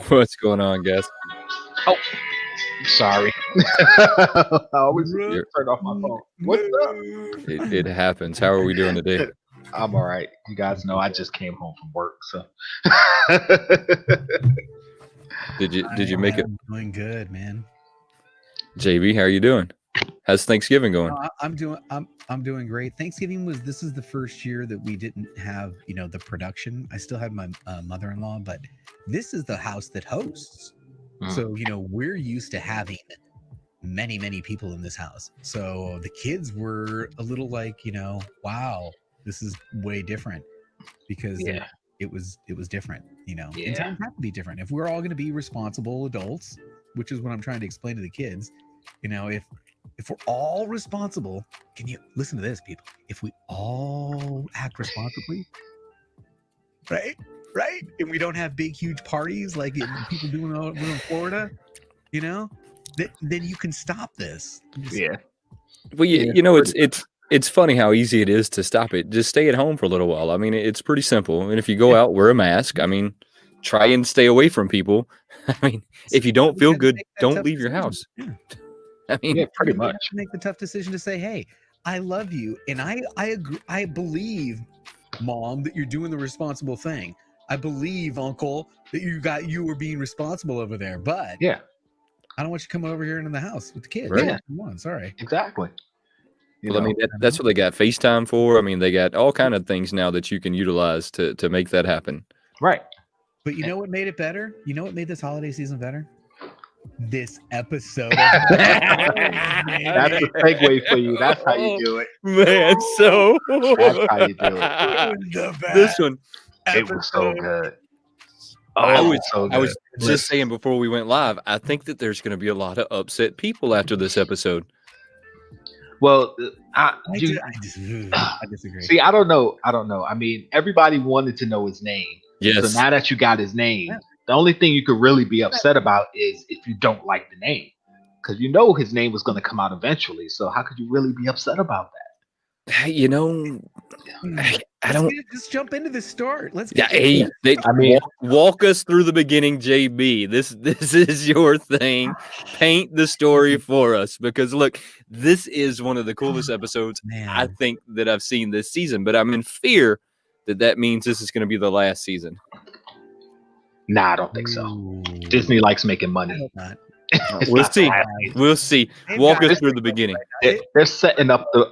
What's going on, guys? Oh, sorry. I always turn off my phone. What's up? It happens. How are we doing today? I'm all right. You guys know I just came home from work, so. Did you make it? I'm doing good, man. JB, how are you doing? How's Thanksgiving going? I'm doing great. Thanksgiving this is the first year that we didn't have, the production. I still had my mother-in-law, but this is the house that hosts. So, we're used to having many, many people in this house. So the kids were a little like, wow, this is way different because it was different, and times have to be different. If we're all going to be responsible adults, which is what I'm trying to explain to the kids, if we're all responsible, can you listen to this, people? If we all act responsibly, right? And we don't have big, huge parties like people doing in Florida, then you can stop this. Well, it's funny how easy it is to stop it. Just stay at home for a little while. I mean, it's pretty simple. And if you go out, wear a mask. I mean, try and stay away from people. I mean, if you don't feel good, don't leave your house. I mean, pretty much. You have to make the tough decision to say, "Hey, I love you, and I agree. I believe, Mom, that you're doing the responsible thing. I believe, Uncle, that you were being responsible over there. But I don't want you coming over here into the house with the kids. Right. Yeah, come on, sorry. Exactly. Well, I mean, that's what they got FaceTime for. I mean, they got all kind of things now that you can utilize to make that happen. Right. But you know what made it better? You know what made this holiday season better? This episode. That's a segue for you. That's how you do it, man. So that's how you do it. This one, it was so good. I was just saying before we went live, I think that there's going to be a lot of upset people after this episode. Well, I disagree. See, I don't know. I mean, everybody wanted to know his name. Yes. So now that you got his name, the only thing you could really be upset about is if you don't like the name, because his name was going to come out eventually. So how could you really be upset about that? I don't. Just jump into the story. Let's. Walk us through the beginning, JB. This is your thing. Paint the story for us, because look, this is one of the coolest episodes I think that I've seen this season. But I'm in fear that means this is going to be the last season. Nah, I don't think so. Disney likes making money. I hope not. We'll see. We'll see. Walk us through the beginning. They're setting up the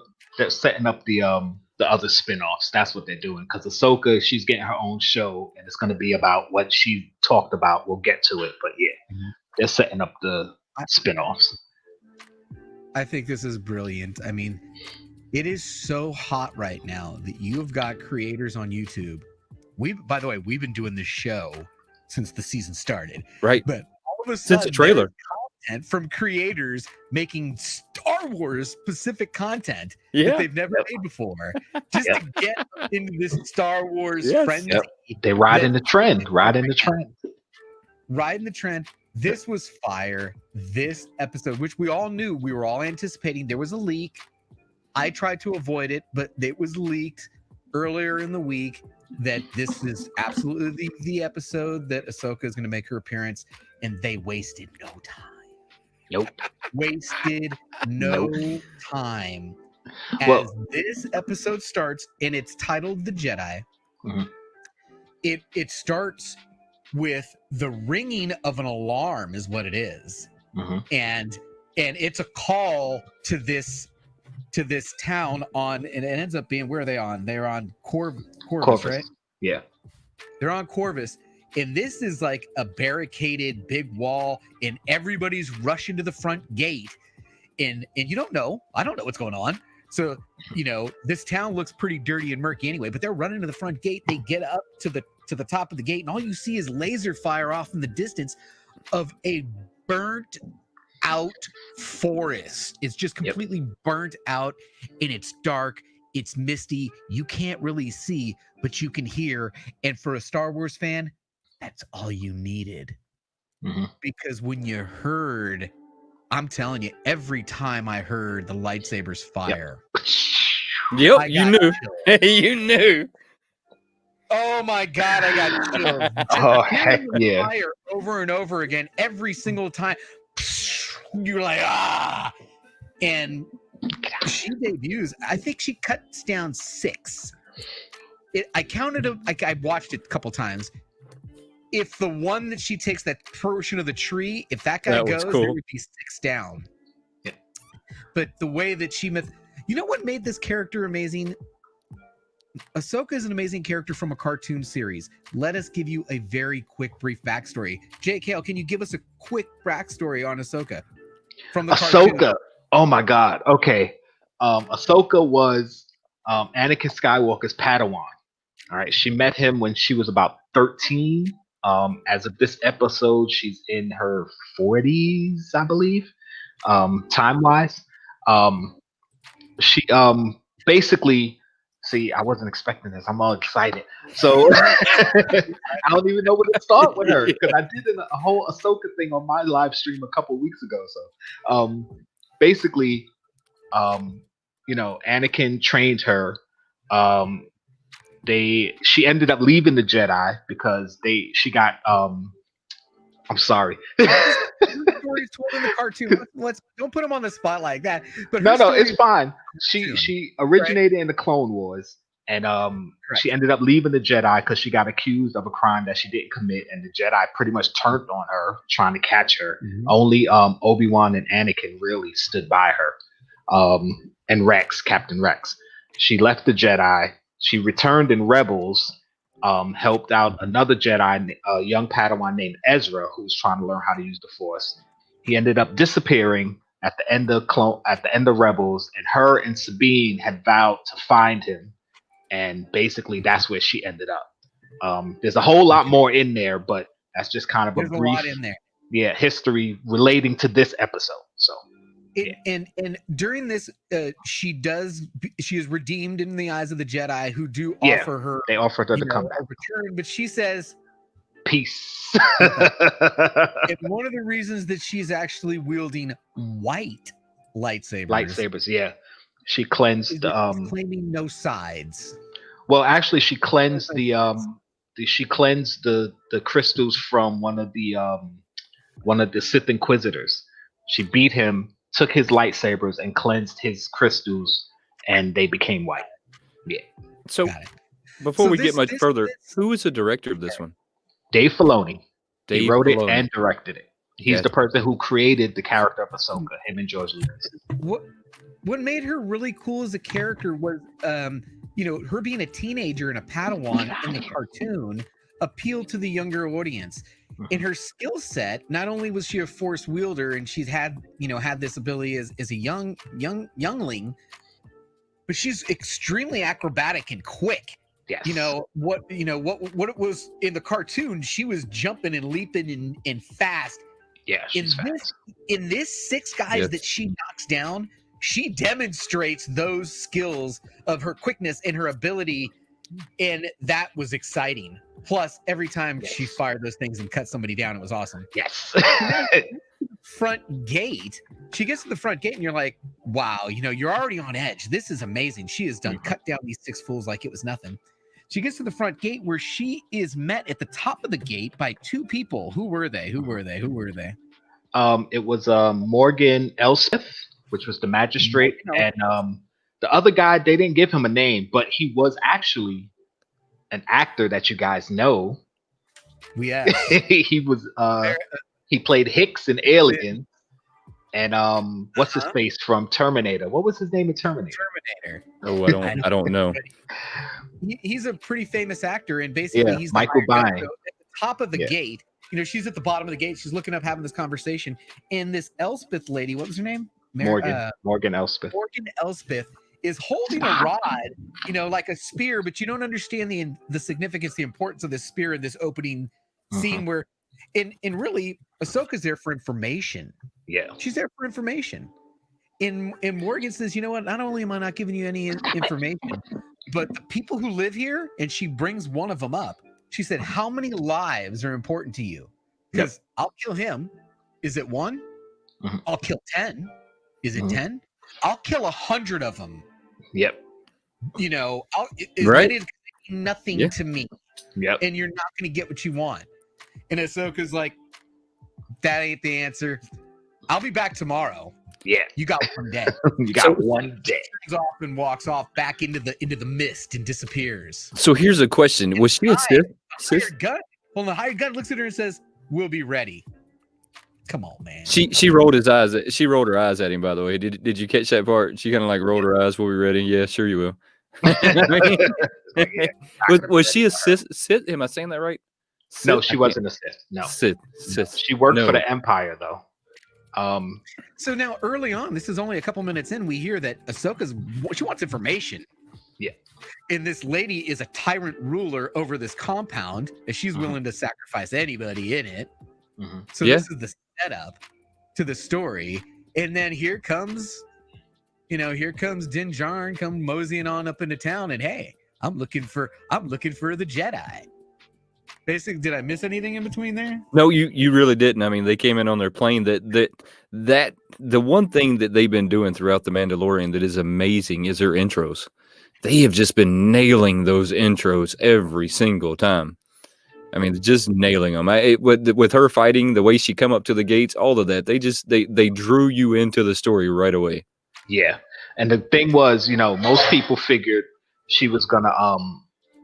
other spinoffs. That's what they're doing. Because Ahsoka, she's getting her own show, and it's going to be about what she talked about. We'll get to it, but they're setting up the spinoffs. I think this is brilliant. I mean, it is so hot right now that you've got creators on YouTube. By the way, we've been doing this show since the season started, right? But all of a sudden, since the trailer, content from creators making Star Wars specific content that they've never made before, just to get into this Star Wars frenzy. They ride in the trend. This was fire. This episode, which we all knew, we were all anticipating. There was a leak. I tried to avoid it, but it was leaked earlier in the week that this is absolutely the episode that Ahsoka is going to make her appearance, and they wasted no time. Wasted no time. As this episode starts, and it's titled The Jedi, it starts with the ringing of an alarm is what it is. And it's a call to this town on, and it ends up being, where are they on? They're on Corvus, right? Yeah. They're on Corvus, and this is like a barricaded big wall, and everybody's rushing to the front gate, and I don't know what's going on. So, this town looks pretty dirty and murky anyway, but they're running to the front gate. They get up to the top of the gate, and all you see is laser fire off in the distance of a burnt out forest. It's just completely burnt out, and it's dark, it's misty, you can't really see, but you can hear. And for a Star Wars fan, that's all you needed. Because when you heard, I'm telling you, every time I heard the lightsabers fire, you knew. You knew. Oh my God, I got chills. Oh heck yeah! Fire over and over again, every single time. You're like, ah. And she debuts. I think she cuts down 6. I counted them. I watched it a couple times. If the one that she takes that portion of the tree, if that guy goes, there would be 6 down. Yeah. But the way that she you know what made this character amazing? Ahsoka is an amazing character from a cartoon series. Let us give you a very quick, brief backstory. J.K.L., can you give us a quick backstory on Ahsoka from the Ahsoka. cartoon? Oh my God. Okay. Ahsoka was Anakin Skywalker's Padawan. All right. She met him when she was about 13. As of this episode, she's in her 40s, I believe, time wise. She basically, see, I wasn't expecting this. I'm all excited. So I don't even know where to start with her because I did a whole Ahsoka thing on my live stream a couple weeks ago. So basically, Anakin trained her. She ended up leaving the Jedi because she got I'm sorry. Stories told in the cartoon. Let's don't put him on the spot like that. But no, it's fine. She originated in the Clone Wars, and she ended up leaving the Jedi because she got accused of a crime that she didn't commit, and the Jedi pretty much turned on her, trying to catch her. Mm-hmm. Only Obi-Wan and Anakin really stood by her, and Captain Rex. She left the Jedi. She returned in Rebels. Helped out another Jedi, a young Padawan named Ezra, who was trying to learn how to use the Force. He ended up disappearing at the end of Rebels, and her and Sabine had vowed to find him, and basically that's where she ended up. There's a whole lot more in there, but that's just kind of a brief, lot in there. Yeah, history relating to this episode. So. And during this, she is redeemed in the eyes of the Jedi, who do offer her. They offered her to come back, a return, but she says, "Peace." And one of the reasons that she's actually wielding white lightsabers. Yeah, she cleansed. Claiming no sides. Well, actually, she cleansed the crystals from one of the Sith Inquisitors. She beat him. Took his lightsabers and cleansed his crystals, and they became white. Yeah. So, before we get much further, who is the director of this one? Dave Filoni. He wrote it and directed it. He's the person who created the character of Ahsoka, him and George Lucas. What made her really cool as a character was, her being a teenager and a Padawan in the cartoon appealed to the younger audience. In her skill set, not only was she a Force wielder and she's had this ability as a youngling, but she's extremely acrobatic and quick. Yes. What it was in the cartoon, she was jumping and leaping and fast. Yeah, she's fast. In this 6 guys that she knocks down, she demonstrates those skills of her quickness and her ability. And that was exciting. Plus, every time she fired those things and cut somebody down, it was awesome. Yes. Front gate. She gets to the front gate, and you're like, "Wow, you're already on edge. This is amazing." She has cut down these 6 fools like it was nothing. She gets to the front gate, where she is met at the top of the gate by 2 people. Who were they? It was Morgan Elsbeth, which was the magistrate, and the other guy, they didn't give him a name, but he was actually an actor that you guys know. Yeah. He was he played Hicks in Alien. And what's his face from Terminator? What was his name in Terminator? Oh, I don't know. He's a pretty famous actor, and basically he's Michael Biehn. At the top of the gate. She's at the bottom of the gate. She's looking up, having this conversation, and this Elspeth lady, what was her name? Morgan Elspeth. Morgan Elspeth is holding a rod, like a spear, but you don't understand the significance, the importance of this spear in this opening scene where, and really, Ahsoka's there for information. Yeah, she's there for information. And Morgan says, "You know what? Not only am I not giving you any information, but the people who live here," and she brings one of them up. She said, "How many lives are important to you? Because I'll kill him. Is it 1? I'll kill 10. Is it 10? I'll kill 100 of them." Yep. Right. nothing to me. Yep. And you're not going to get what you want. And Ahsoka's like, that ain't the answer. I'll be back tomorrow. Yeah. You got one day. You got one day. Turns off and walks off back into the mist and disappears. So here's a question: was she a Sith? Hired gun. Well, the hired gun looks at her and says, "We'll be ready." Come on, man. She rolled his eyes. She rolled her eyes at him. By the way, did you catch that part? She kind of like rolled her eyes. We'll be ready. Yeah, sure you will. was she a Sith? Am I saying that right? Sith? No, she wasn't a Sith. No, Sith. She worked for the Empire, though. So now, early on, this is only a couple minutes in, we hear that she wants information. Yeah. And this lady is a tyrant ruler over this compound, and she's willing to sacrifice anybody in it. Mm-hmm. So this is the setup to the story. And then here comes Din Djarin come moseying on up into town, and hey, I'm looking for the Jedi. Basically, did I miss anything in between there? No, you really didn't. I mean, they came in on their plane. That the one thing that they've been doing throughout the Mandalorian that is amazing is their intros. They have just been nailing those intros every single time. I mean, just nailing them. With her fighting, the way she come up to the gates, all of that, they drew you into the story right away. Yeah, and the thing was, most people figured she was gonna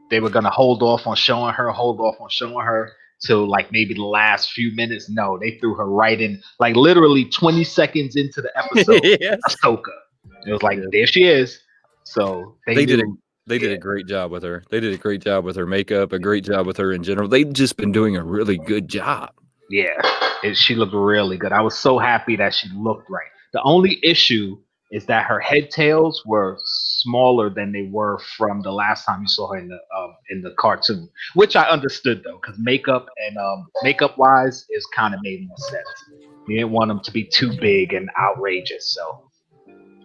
they were gonna hold off on showing her till like maybe the last few minutes. No, they threw her right in, like literally 20 seconds into the episode. Yes. Ahsoka. It was like, there she is. So they did a great job with her. They did a great job with her makeup, a great job with her in general. They've just been doing a really good job. Yeah, she looked really good. I was so happy that she looked right. The only issue is that her head tails were smaller than they were from the last time you saw her in the cartoon, which I understood though, because makeup wise is kind of made more sense. You didn't want them to be too big and outrageous. So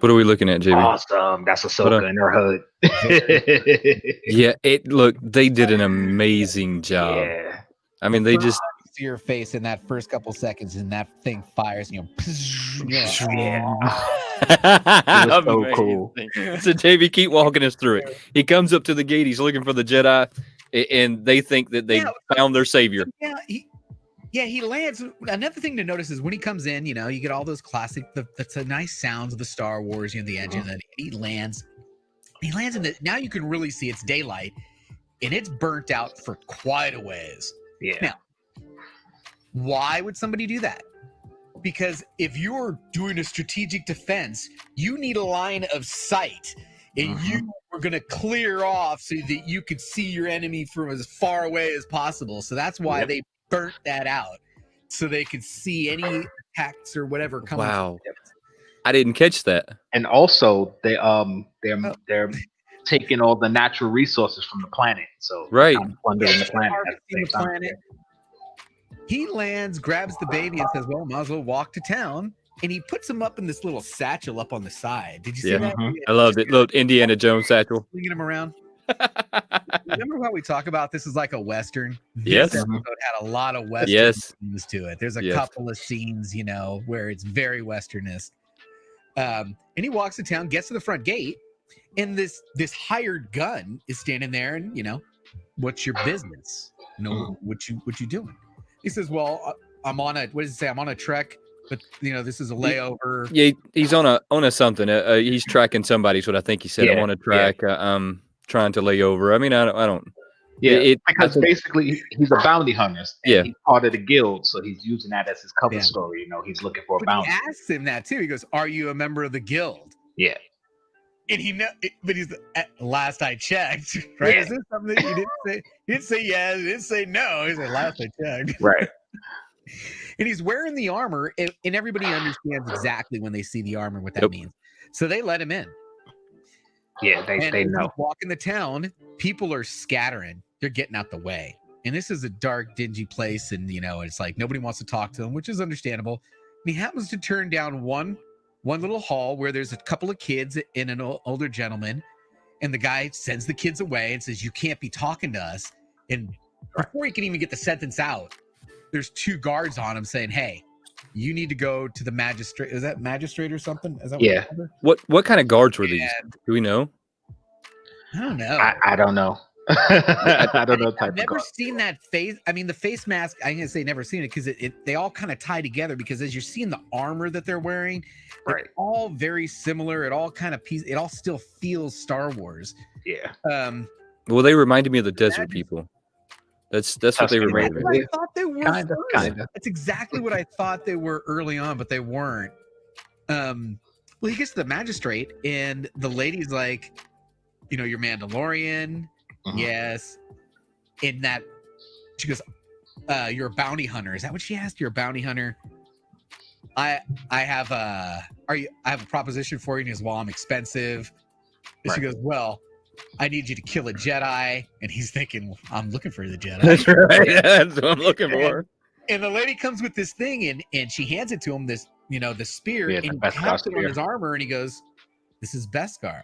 what are we looking at, JB? Awesome, that's Ahsoka in her hood. Yeah, they did an amazing job. Yeah. I mean, they just see your face in that first couple seconds, and that thing fires. It was so cool. So JB, keep walking us through it. He comes up to the gate. He's looking for the Jedi, and they think that they found their savior. He lands. Another thing to notice is when he comes in, you get all those classic, that's a nice sounds of the Star Wars, the engine. And he lands in the. Now you can really see it's daylight, and it's burnt out for quite a ways. Yeah. Now, why would somebody do that? Because if you're doing a strategic defense, you need a line of sight, and you are going to clear off so that you could see your enemy from as far away as possible. So that's why they burnt that out, so they could see any attacks or whatever coming. Wow, I didn't catch that. And also, they're taking all the natural resources from the planet. So plundering the planet. He lands, grabs the baby, and says, "Well, might as well walk to town." And he puts him up in this little satchel up on the side. Did you see that? I loved it. Little Indiana Jones satchel. Swinging him around. Remember how we talk about this is like a Western? Yes. This episode had a lot of Western scenes to it. There's a couple of scenes, where it's very Westernist. And he walks to town, gets to the front gate, and this hired gun is standing there, and what's your business? What you doing? He says, "Well, I'm on a I'm on a trek, but this is a layover." Yeah, he's on a something. He's tracking somebody. Is what I think he said. Yeah, I'm on a track. I'm trying to lay over. I mean, I don't. Yeah, because basically he's a bounty hunter. And he's part of the guild, so he's using that as his cover story. He's looking for a bounty. He asks him that too. He goes, "Are you a member of the guild?" Yeah. And but he's at last I checked, right? Yeah. Is this something that you didn't say? He didn't say yes, he didn't say no. He said last I checked. Right. And he's wearing the armor, and everybody understands exactly when they see the armor what that means. So they let him in. Yeah, they know. Walking the town, people are scattering. They're getting out the way. And this is a dark, dingy place, and it's like nobody wants to talk to him, which is understandable. And he happens to turn down one little hall where there's a couple of kids and an older gentleman, and the guy sends the kids away and says, "You can't be talking to us." And before he can even get the sentence out, there's two guards on him saying, "Hey, you need to go to the magistrate." Is that magistrate or something? Is that what kind of guards were these? Do we know? I don't know. I don't know. I don't know. I've never seen that face. I mean, the face mask. I'm gonna say never seen it because they all kind of tie together. Because as you're seeing the armor that they're wearing, right, it's all very similar. It all kind of it all still feels Star Wars. Yeah. Well, they reminded me of the desert people. That's what they reminded me. I thought they were. Kind of. That's exactly what I thought they were early on, but they weren't. Well, he gets to the magistrate, and the lady's like, you're Mandalorian. Yes. In that, she goes, you're a bounty hunter. Is that what she asked? You're a bounty hunter. I have a proposition for you. And he goes, well, I'm expensive. And she goes, well, I need you to kill a Jedi. And he's thinking, well, I'm looking for the Jedi. That's right. Yeah, that's what I'm looking for. And the lady comes with this thing, and she hands it to him, the spear, and he taps it on his armor, and he goes, this is Beskar.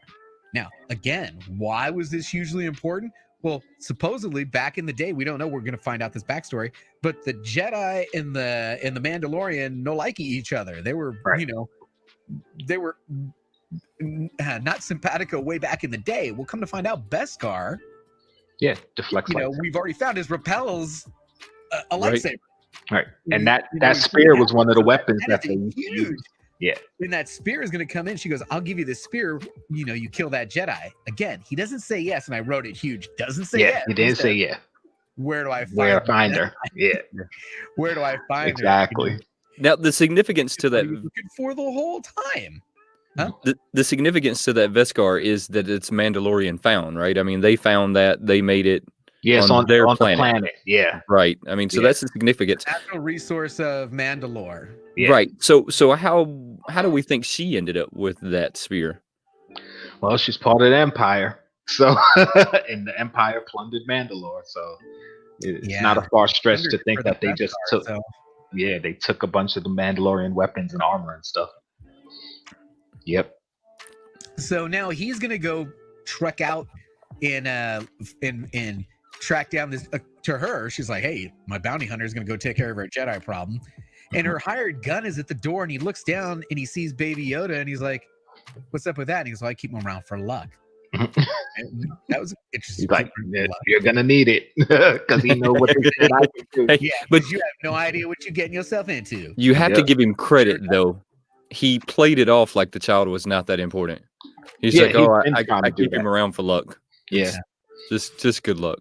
Now, again, why was this hugely important? Well, supposedly back in the day, we don't know. We're going to find out this backstory, but the Jedi and the Mandalorian no like each other. They were, they were not simpatico way back in the day. We'll come to find out Beskar. Yeah, deflects. We've already found his repels a lightsaber. Right, and that spear was one of the weapons that they used. Yeah. When that spear is going to come in, she goes, I'll give you this spear. You kill that Jedi. Again, he doesn't say yes. And I wrote it huge. Doesn't say yes. He didn't say yeah. Where do I find her? Yeah. Where do I find her? Exactly. Now, the significance to that. Looking for the whole time. Huh? The significance to that Beskar is that it's Mandalorian found, right? I mean, they found that, they made it. Yes, on their planet. Yeah. Right. I mean, so that's the significance. Natural resource of Mandalore. Yeah. Right. So how do we think she ended up with that spear? Well, she's part of the Empire. So and the Empire plundered Mandalore. So it's not a far stretch to think that they just took they took a bunch of the Mandalorian weapons and armor and stuff. Yep. So now he's gonna go trek out and track down this to her. She's like, hey, my bounty hunter is gonna go take care of our Jedi problem. And her hired gun is at the door, and he looks down and he sees Baby Yoda, and he's like, what's up with that? And he goes, well, I keep him around for luck. And that was interesting. He's like, you're gonna need it because you know what the Jedi can do. Yeah, but you have no idea what you're getting yourself into. You have to give him credit, though. He played it off like the child was not that important. He's like, oh, I keep him around for luck. Yeah. Just good luck.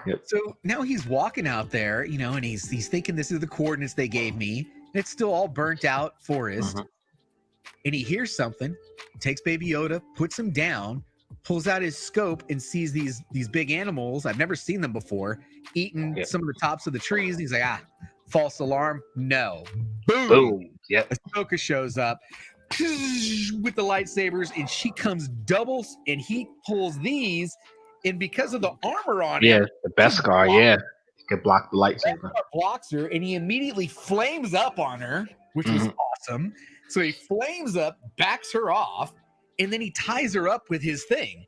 Yep. So now he's walking out there, and he's thinking this is the coordinates they gave me. And it's still all burnt out forest. And he hears something, takes Baby Yoda, puts him down, pulls out his scope, and sees these big animals. I've never seen them before, eating some of the tops of the trees. And he's like, false alarm. No. Boom. Yep. Ahsoka shows up with the lightsabers, and she comes doubles, and he pulls these. And because of the armor on him, the Beskar, he could block the lightsaber. Blocks her, and he immediately flames up on her, which was awesome. So he flames up, backs her off, and then he ties her up with his thing.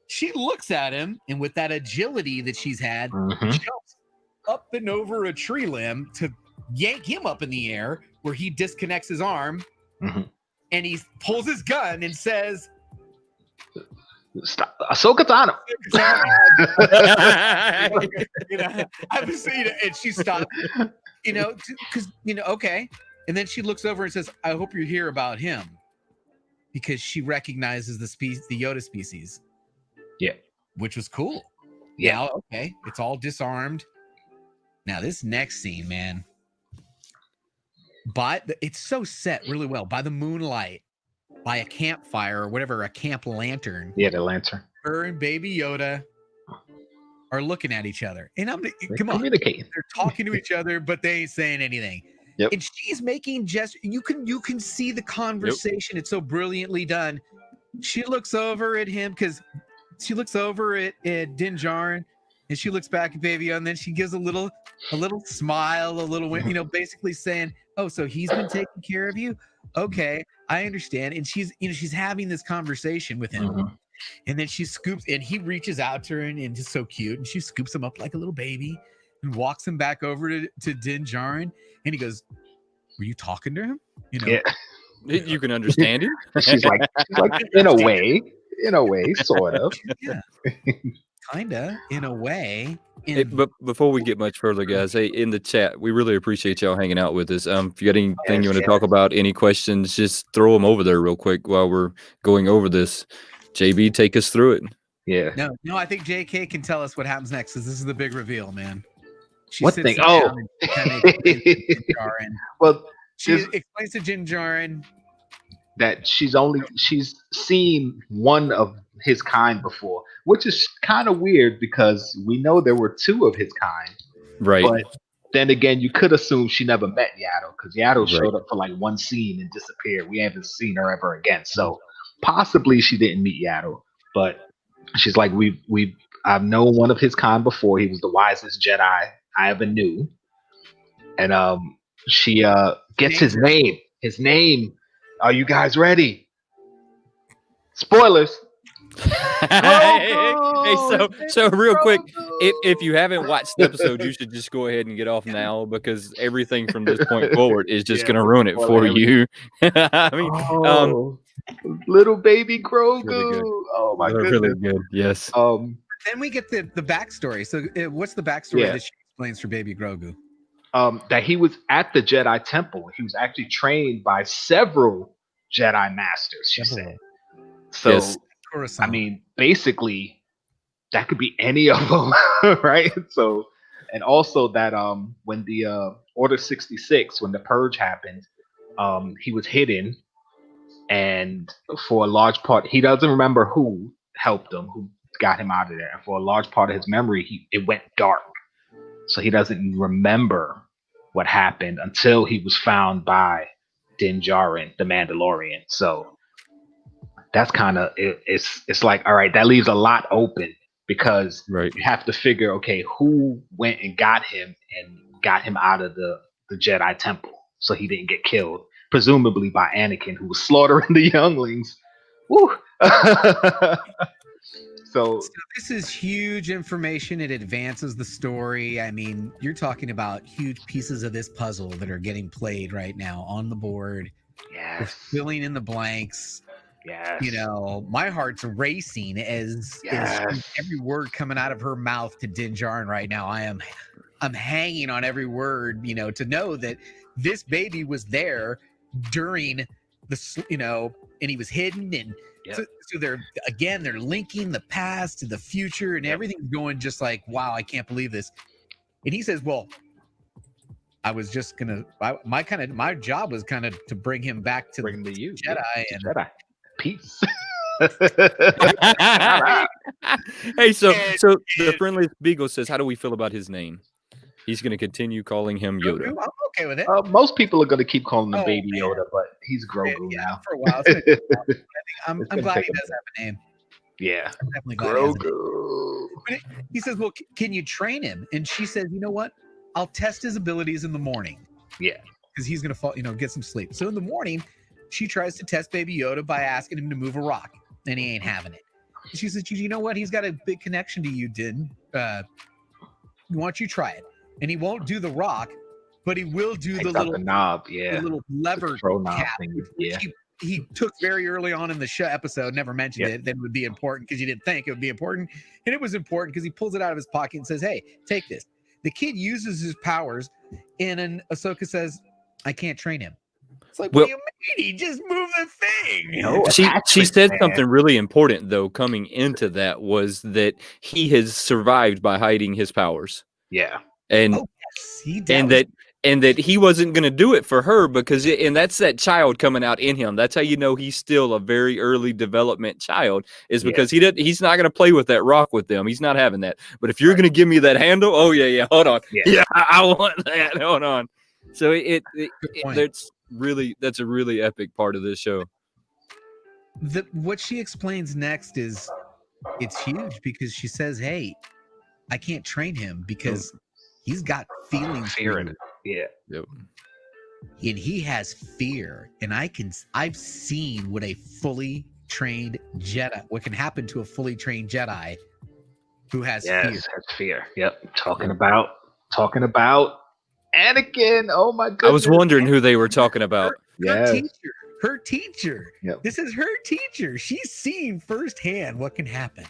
She looks at him, and with that agility that she's had, jumps up and over a tree limb to yank him up in the air, where he disconnects his arm, and he pulls his gun and says, stop. Ahsoka's on him. And she stopped, because, okay. And then she looks over and says, I hope you're here about him, because she recognizes the Yoda species. Yeah. Which was cool. Yeah. Now, okay. It's all disarmed. Now, this next scene, man, it's so set really well by the moonlight, by a campfire or whatever, a camp lantern. Yeah, the lantern. Her and Baby Yoda are looking at each other. And come on. Communicating. They're talking to each other, but they ain't saying anything. Yep. And she's making gestures. You can see the conversation. Yep. It's so brilliantly done. She looks over at him because she looks over at Din Djarin, and she looks back at Baby Yoda, and then she gives a little smile, basically saying, "Oh, so he's been taking care of you? Okay, I understand." And she's having this conversation with him, and then she scoops, and he reaches out to her, and just so cute, and she scoops him up like a little baby, and walks him back over to Din Djarin, and he goes, "Were you talking to him?" Yeah. You can understand him. She's like, in a way, sort of. Yeah. kinda, in a way. But before we get much further, guys, hey, in the chat, we really appreciate y'all hanging out with us. If you got anything you want to talk about, any questions, just throw them over there real quick while we're going over this. JB, take us through it. Yeah. No, I think JK can tell us what happens next, because this is the big reveal, man. She What sits thing? down and she kind of explains to Din Djarin. Well, She explains to Din Djarin that she's seen one of his kind before, which is kind of weird because we know there were two of his kind. Right. But then again, you could assume she never met Yaddle, because Yaddle showed up for like one scene and disappeared. We haven't seen her ever again. So possibly she didn't meet Yaddle. But she's like, I've known one of his kind before. He was the wisest Jedi I ever knew. And she gets his name. His name. Are you guys ready? Spoilers. Hey, so real quick, if you haven't watched the episode, you should just go ahead and get off now, because everything from this point forward is just going to ruin it for you. I mean, little baby Grogu. Really oh my goodness. Really good. Yes. Then we get the backstory. So what's the backstory that she explains for baby Grogu? That he was at the Jedi Temple. He was actually trained by several Jedi Masters, she said. So, yes. I mean, basically, that could be any of them, right? So, and also that when the Order 66, when the Purge happened, he was hidden, and for a large part, he doesn't remember who helped him, who got him out of there. And for a large part of his memory, it went dark. So he doesn't remember what happened until he was found by Din Djarin, the Mandalorian. So that's kind of it's like, all right, that leaves a lot open, because you have to figure, okay, who went and got him out of the Jedi Temple so he didn't get killed, presumably by Anakin, who was slaughtering the younglings. Woo! So this is huge information. It advances the story. I mean, you're talking about huge pieces of this puzzle that are getting played right now on the board. Yes. We're filling in the blanks. Yes. You know, my heart's racing as every word coming out of her mouth to Din Djarin right now. I'm hanging on every word, you know, to know that this baby was there during the, you know, and he was hidden, and so they're linking the past to the future, and everything's going just like, wow, I can't believe this. And he says, well, I was just gonna, my job was kind of to bring him back to the Jedi and Jedi. Peace. Hey, so the friendliest Beagle says, how do we feel about his name? He's going to continue calling him Yoda. I'm okay with it. Most people are going to keep calling him Baby Yoda, but he's Grogu now. For a while. I think I'm glad he does have a name. Yeah. I'm definitely glad Grogu. He says, well, can you train him? And she says, you know what? I'll test his abilities in the morning. Yeah. Because he's going to fall, you know, get some sleep. So in the morning, she tries to test Baby Yoda by asking him to move a rock, and he ain't having it. And she says, you know what? He's got a big connection to you, Din. Why don't you try it? And he won't do the rock, but he will do the little knob, the little lever cap, which he took very early on in the episode, never mentioned it. Then it would be important because you didn't think it would be important. And it was important because he pulls it out of his pocket and says, hey, take this. The kid uses his powers, and then Ahsoka says, I can't train him. It's like, what do you mean? He just moved the thing. No, she said something really important, though, coming into that, was that he has survived by hiding his powers. Yeah. And that he wasn't going to do it for her, because and that's that child coming out in him. That's how you know he's still a very early development child, is because he's not going to play with that rock with them. He's not having that. But if you're going to give me that handle, hold on, I want that. Hold on. So that's a really epic part of this show. What she explains next is it's huge, because she says, hey, I can't train him because he's got feelings. Fear in it. Yeah. Yep. And he has fear. And I've seen what a fully trained Jedi, what can happen to a fully trained Jedi who has fear. Yes, has fear. Yep. Talking about Anakin. Oh my goodness. I was wondering who they were talking about. Her teacher. Yep. This is her teacher. She's seen firsthand what can happen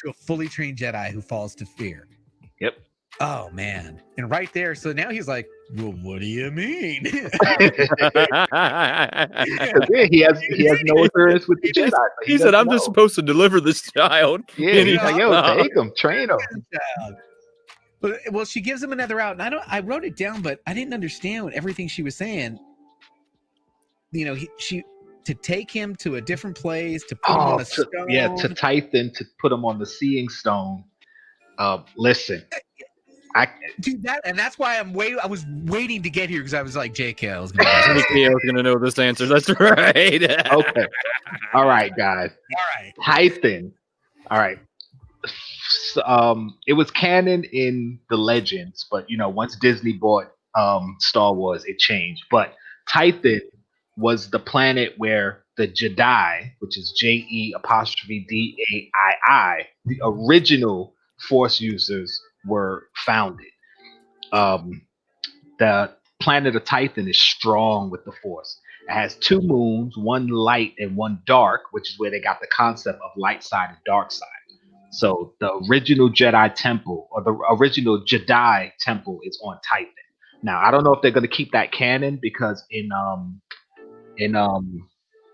to a fully trained Jedi who falls to fear. Yep. Oh man. And right there, so now he's like, well, what do you mean? Yeah, he has no experience with the Jedi. He said, I'm just supposed to deliver this child. Yeah, he's like, yo, take him, train him. But well, she gives him another out, and I wrote it down, but I didn't understand everything she was saying. You know, she to take him to a different place, to put him on a stone. Yeah, to Titan, to put him on the seeing stone. Listen, dude, that's why I was waiting to get here because I was like, JK, I was gonna know this answer. That's right. Okay. All right, guys. All right. Titan. All right. It was canon in the Legends, but once Disney bought Star Wars, it changed. But Titan was the planet where the Jedi, which is JE''DAII, the original Force users were founded. The planet of Titan is strong with the Force. It has 2 moons, one light and one dark, which is where they got the concept of light side and dark side. So the original Jedi temple, or the original Jedi temple, is on Titan. Now I don't know if they're going to keep that canon, because in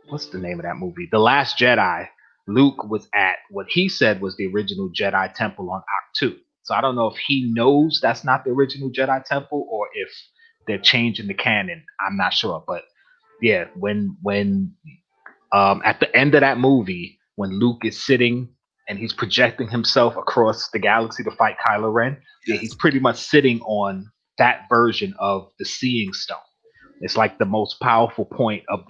what's the name of that movie, The Last Jedi, Luke was at what he said was the original Jedi temple on Ahch-To. So I don't know if he knows that's not the original Jedi temple, or if they're changing the canon. I'm not sure. But yeah, when at the end of that movie, when Luke is sitting and he's projecting himself across the galaxy to fight Kylo Ren, yeah, he's pretty much sitting on that version of the Seeing Stone. It's like the most powerful point of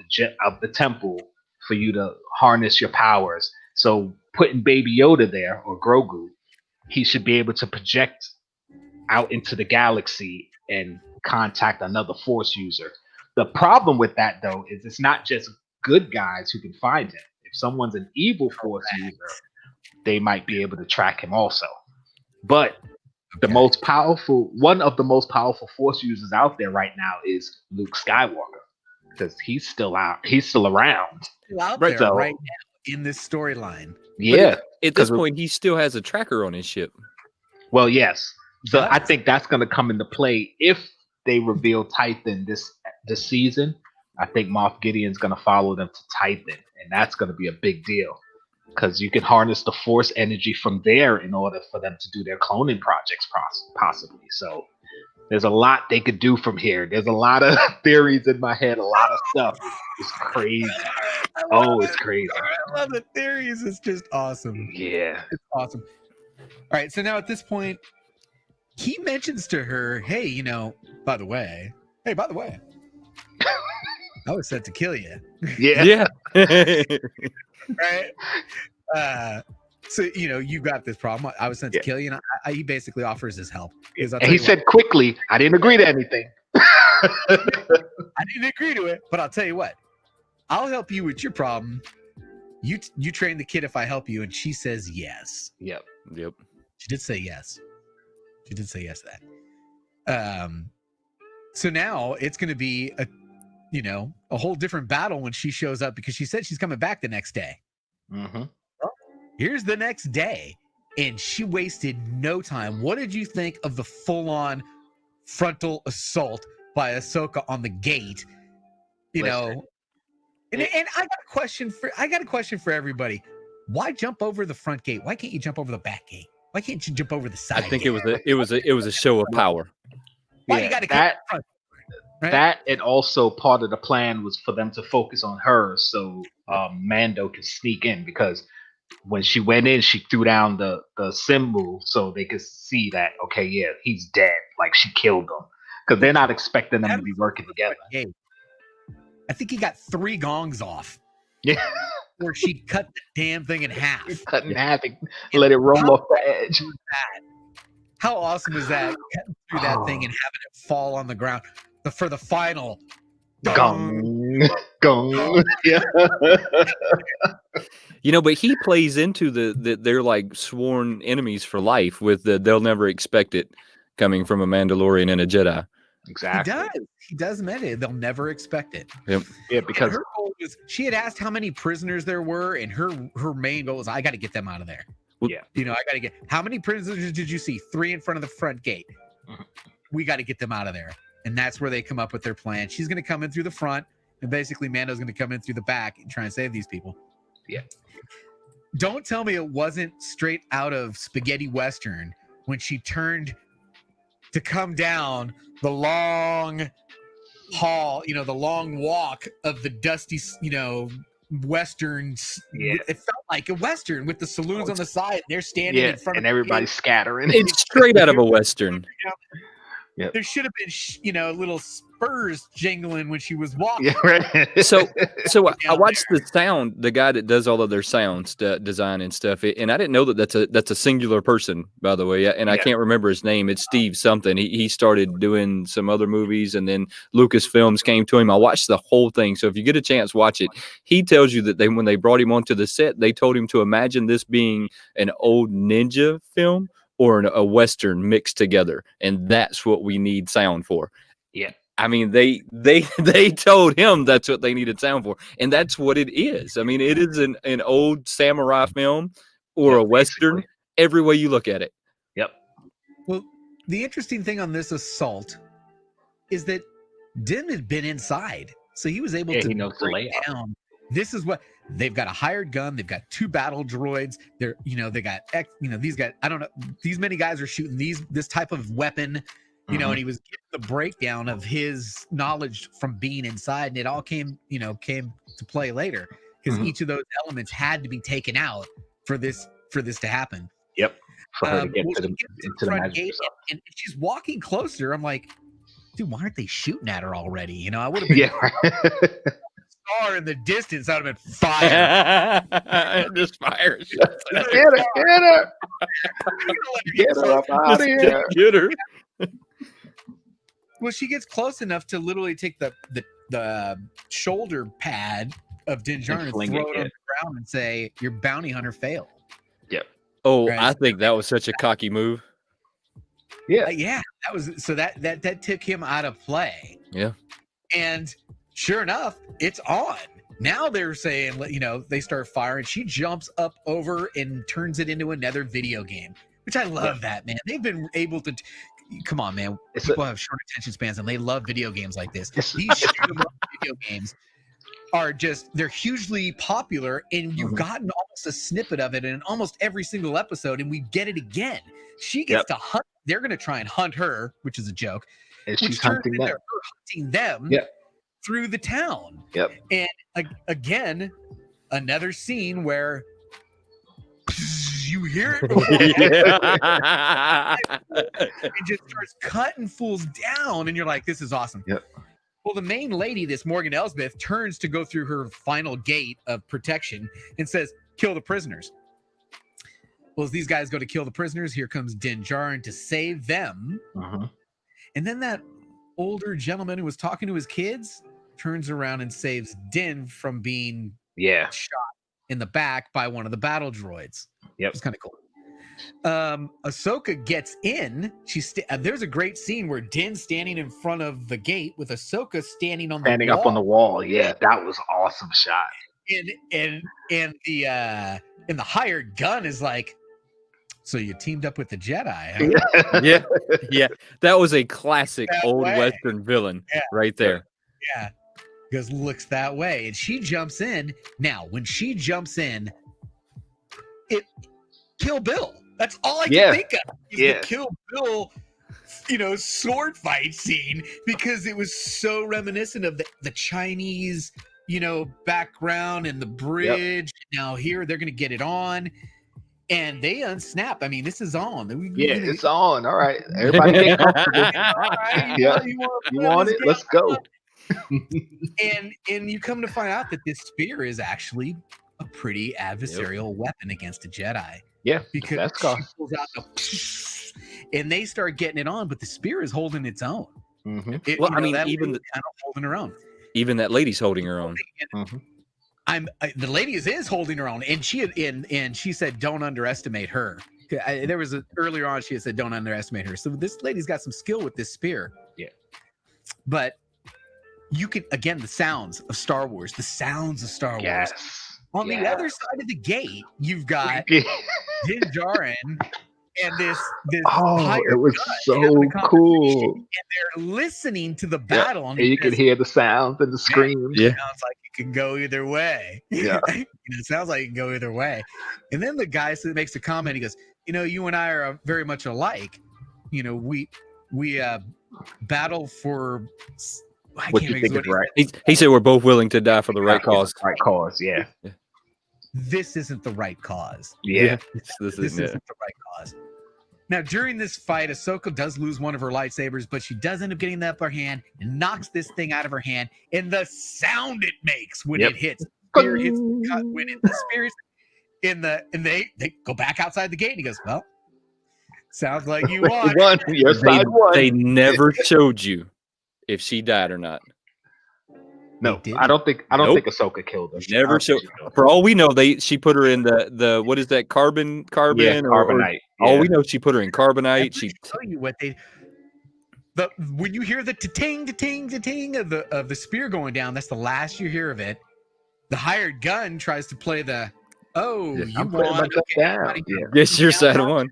the temple for you to harness your powers. So putting Baby Yoda there, or Grogu, he should be able to project out into the galaxy and contact another Force user. The problem with that, though, is it's not just good guys who can find him. If someone's an evil Force user, they might be able to track him also. But one of the most powerful Force users out there right now is Luke Skywalker, because he's still around. Right now in this storyline. Yeah. At this point, he still has a tracker on his ship. Well, yes. So I think that's going to come into play if they reveal Titan this season. I think Moff Gideon's going to follow them to Titan, and that's going to be a big deal, because you can harness the Force energy from there in order for them to do their cloning projects, possibly. So there's a lot they could do from here. There's a lot of theories in my head, a lot of stuff. It's crazy. It's crazy. I love the theories. It's just awesome. Yeah. It's awesome. All right, so now at this point, he mentions to her, hey, by the way, I was set to kill you. Yeah. Right? So, you got this problem. I was sent to kill you, and he basically offers his help. He said quickly, I didn't agree to anything. I didn't agree to it, but I'll tell you what. I'll help you with your problem. You train the kid if I help you, and she says yes. Yep. She did say yes. She did say yes to that. So now it's going to be a whole different battle when she shows up, because she said she's coming back the next day. Mm-hmm. Well, here's the next day, and she wasted no time. What did you think of the full-on frontal assault by Ahsoka on the gate? And I got a question for everybody. Why jump over the front gate? Why can't you jump over the back gate? Why can't you jump over the side? I think it was a show of power. Why you got to get front? Right? That, and also part of the plan was for them to focus on her, so Mando could sneak in, because when she went in, she threw down the sim move so they could see that, okay, yeah, he's dead. Like, she killed him, because they're not expecting them to be working together. I think he got 3 gongs off. Yeah. Where she cut the damn thing in half. Cut in half and let it roll off the edge. How awesome is that? Cutting through that thing and having it fall on the ground for the final. Gong. Yeah. But he plays into the they're like sworn enemies for life with they'll never expect it coming from a Mandalorian and a Jedi. Exactly. He does admit it. They'll never expect it. Yep. Yeah, because her goal was, she had asked how many prisoners there were, and her main goal was, I got to get them out of there. Yeah. You know, I got to get, how many prisoners did you see? 3 in front of the front gate. We got to get them out of there. And that's where they come up with their plan. She's going to come in through the front, and basically Mando's going to come in through the back and try and save these people. Yeah. Don't tell me it wasn't straight out of spaghetti Western when she turned to come down the long hall, you know, the long walk of the dusty, you know, Westerns. Yeah. It felt like a Western with the saloons on the side. They're standing in front and of everybody's scattering. It's straight out of a Western. Yep. There should have been, you know, little spurs jingling when she was walking. Yeah, right. So I watched the sound, the guy that does all of their sounds design and stuff, and I didn't know that that's a singular person, by the way, and I can't remember his name. It's Steve something. He started doing some other movies, and then Lucasfilms came to him. I watched the whole thing, so if you get a chance, watch it. He tells you that when they brought him onto the set, they told him to imagine this being an old ninja film or a Western mixed together, and that's what we need sound for. Yeah. I mean, they told him that's what they needed sound for, and that's what it is. I mean, it is an old samurai film or a Western, basically. Every way you look at it. Yep. Well, the interesting thing on this assault is that Din had been inside, so he was able to break down. This is what they've got: a hired gun. They've got 2 battle droids. They're, you know, they got, you know, these guys. I don't know. These many guys are shooting this type of weapon. You know, and he was getting the breakdown of his knowledge from being inside, and it all came to play later because each of those elements had to be taken out for this to happen. Yep. For her to get into the front gate, and she's walking closer. I'm like, dude, why aren't they shooting at her already? You know, I would have been star in the distance. I'd have been fired. Just fire. Get her. Get her up out of here. Get her. Well, she gets close enough to literally take the shoulder pad of Din Djarin and throw it on the ground and say, "Your bounty hunter failed." Yep. Oh, right. I think that was such a cocky move. Yeah. Yeah. That was so that took him out of play. Yeah. And sure enough, it's on. Now they're saying, you know, they start firing. She jumps up over and turns it into another video game, which I love that, man. They've been able to. Come on, man. People have short attention spans and they love video games like this. These shoot 'em up video games are they're hugely popular, and you've gotten almost a snippet of it in almost every single episode, and we get it again. She gets to hunt. They're going to try and hunt her, which is a joke. And she's hunting them. Her hunting them through the town. Yep. And again, another scene where you hear it and just starts cutting fools down, and you're like, this is awesome. Yep. Well, the main lady, this Morgan Elsbeth, turns to go through her final gate of protection and says, kill the prisoners. Well, as these guys go to kill the prisoners, here comes Din Djarin to save them. And then that older gentleman who was talking to his kids turns around and saves Din from being shot in the back by one of the battle droids. Yep. It's kind of cool. Ahsoka gets in. There's a great scene where Din's standing in front of the gate with Ahsoka standing up on the wall. Yeah, that was awesome shot. And the hired gun is like, so you teamed up with the Jedi, huh? Yeah. That was a classic old Western villain right there. Yeah. Because looks that way, and she jumps in. Now, when she jumps in, Kill Bill. That's all I can think of. The Kill Bill, sword fight scene, because it was so reminiscent of the Chinese, background and the bridge. Yep. Now here they're going to get it on, and they unsnap. I mean, this is on. It's on. All right, everybody get comfortable. All right, you want it? Let's go. and you come to find out that this spear is actually a pretty adversarial weapon against a Jedi. Yeah, because that's she pulls out and they start getting it on, but the spear is holding its own. Mm-hmm. Even kind of holding her own. Even that lady's holding her own. The lady is holding her own, and she said, "Don't underestimate her." Earlier on she had said, "Don't underestimate her." So this lady's got some skill with this spear. Yeah, but you can, again, the sounds of Star Wars. On the other side of the gate, you've got Din Djarin and this it was so cool. And they're listening to the battle, and you can hear the sounds and the screams. Yeah, sounds like it can go either way. Yeah, it sounds like it can go either way. And then the guy makes a comment. He goes, you and I are very much alike. We battle for what you think is right. He said we're both willing to die for the right cause. Right cause, yeah. This isn't the right cause. Yeah, this isn't the right cause. Now, during this fight, Ahsoka does lose one of her lightsabers, but she does end up getting the upper hand and knocks this thing out of her hand. And the sound it makes when it hits, the spear and they go back outside the gate. And he goes, "Well, sounds like you won." Your side won. They never showed you if she died or not. No, I don't think Ahsoka killed her. Never showed. For all we know, she put her in the what is that carbon? Yeah, carbonite. All we know, she put her in carbonite. She tell you what when you hear the ting of the spear going down, that's the last you hear of it. The hired gun tries to play the you won. Yes, your side won.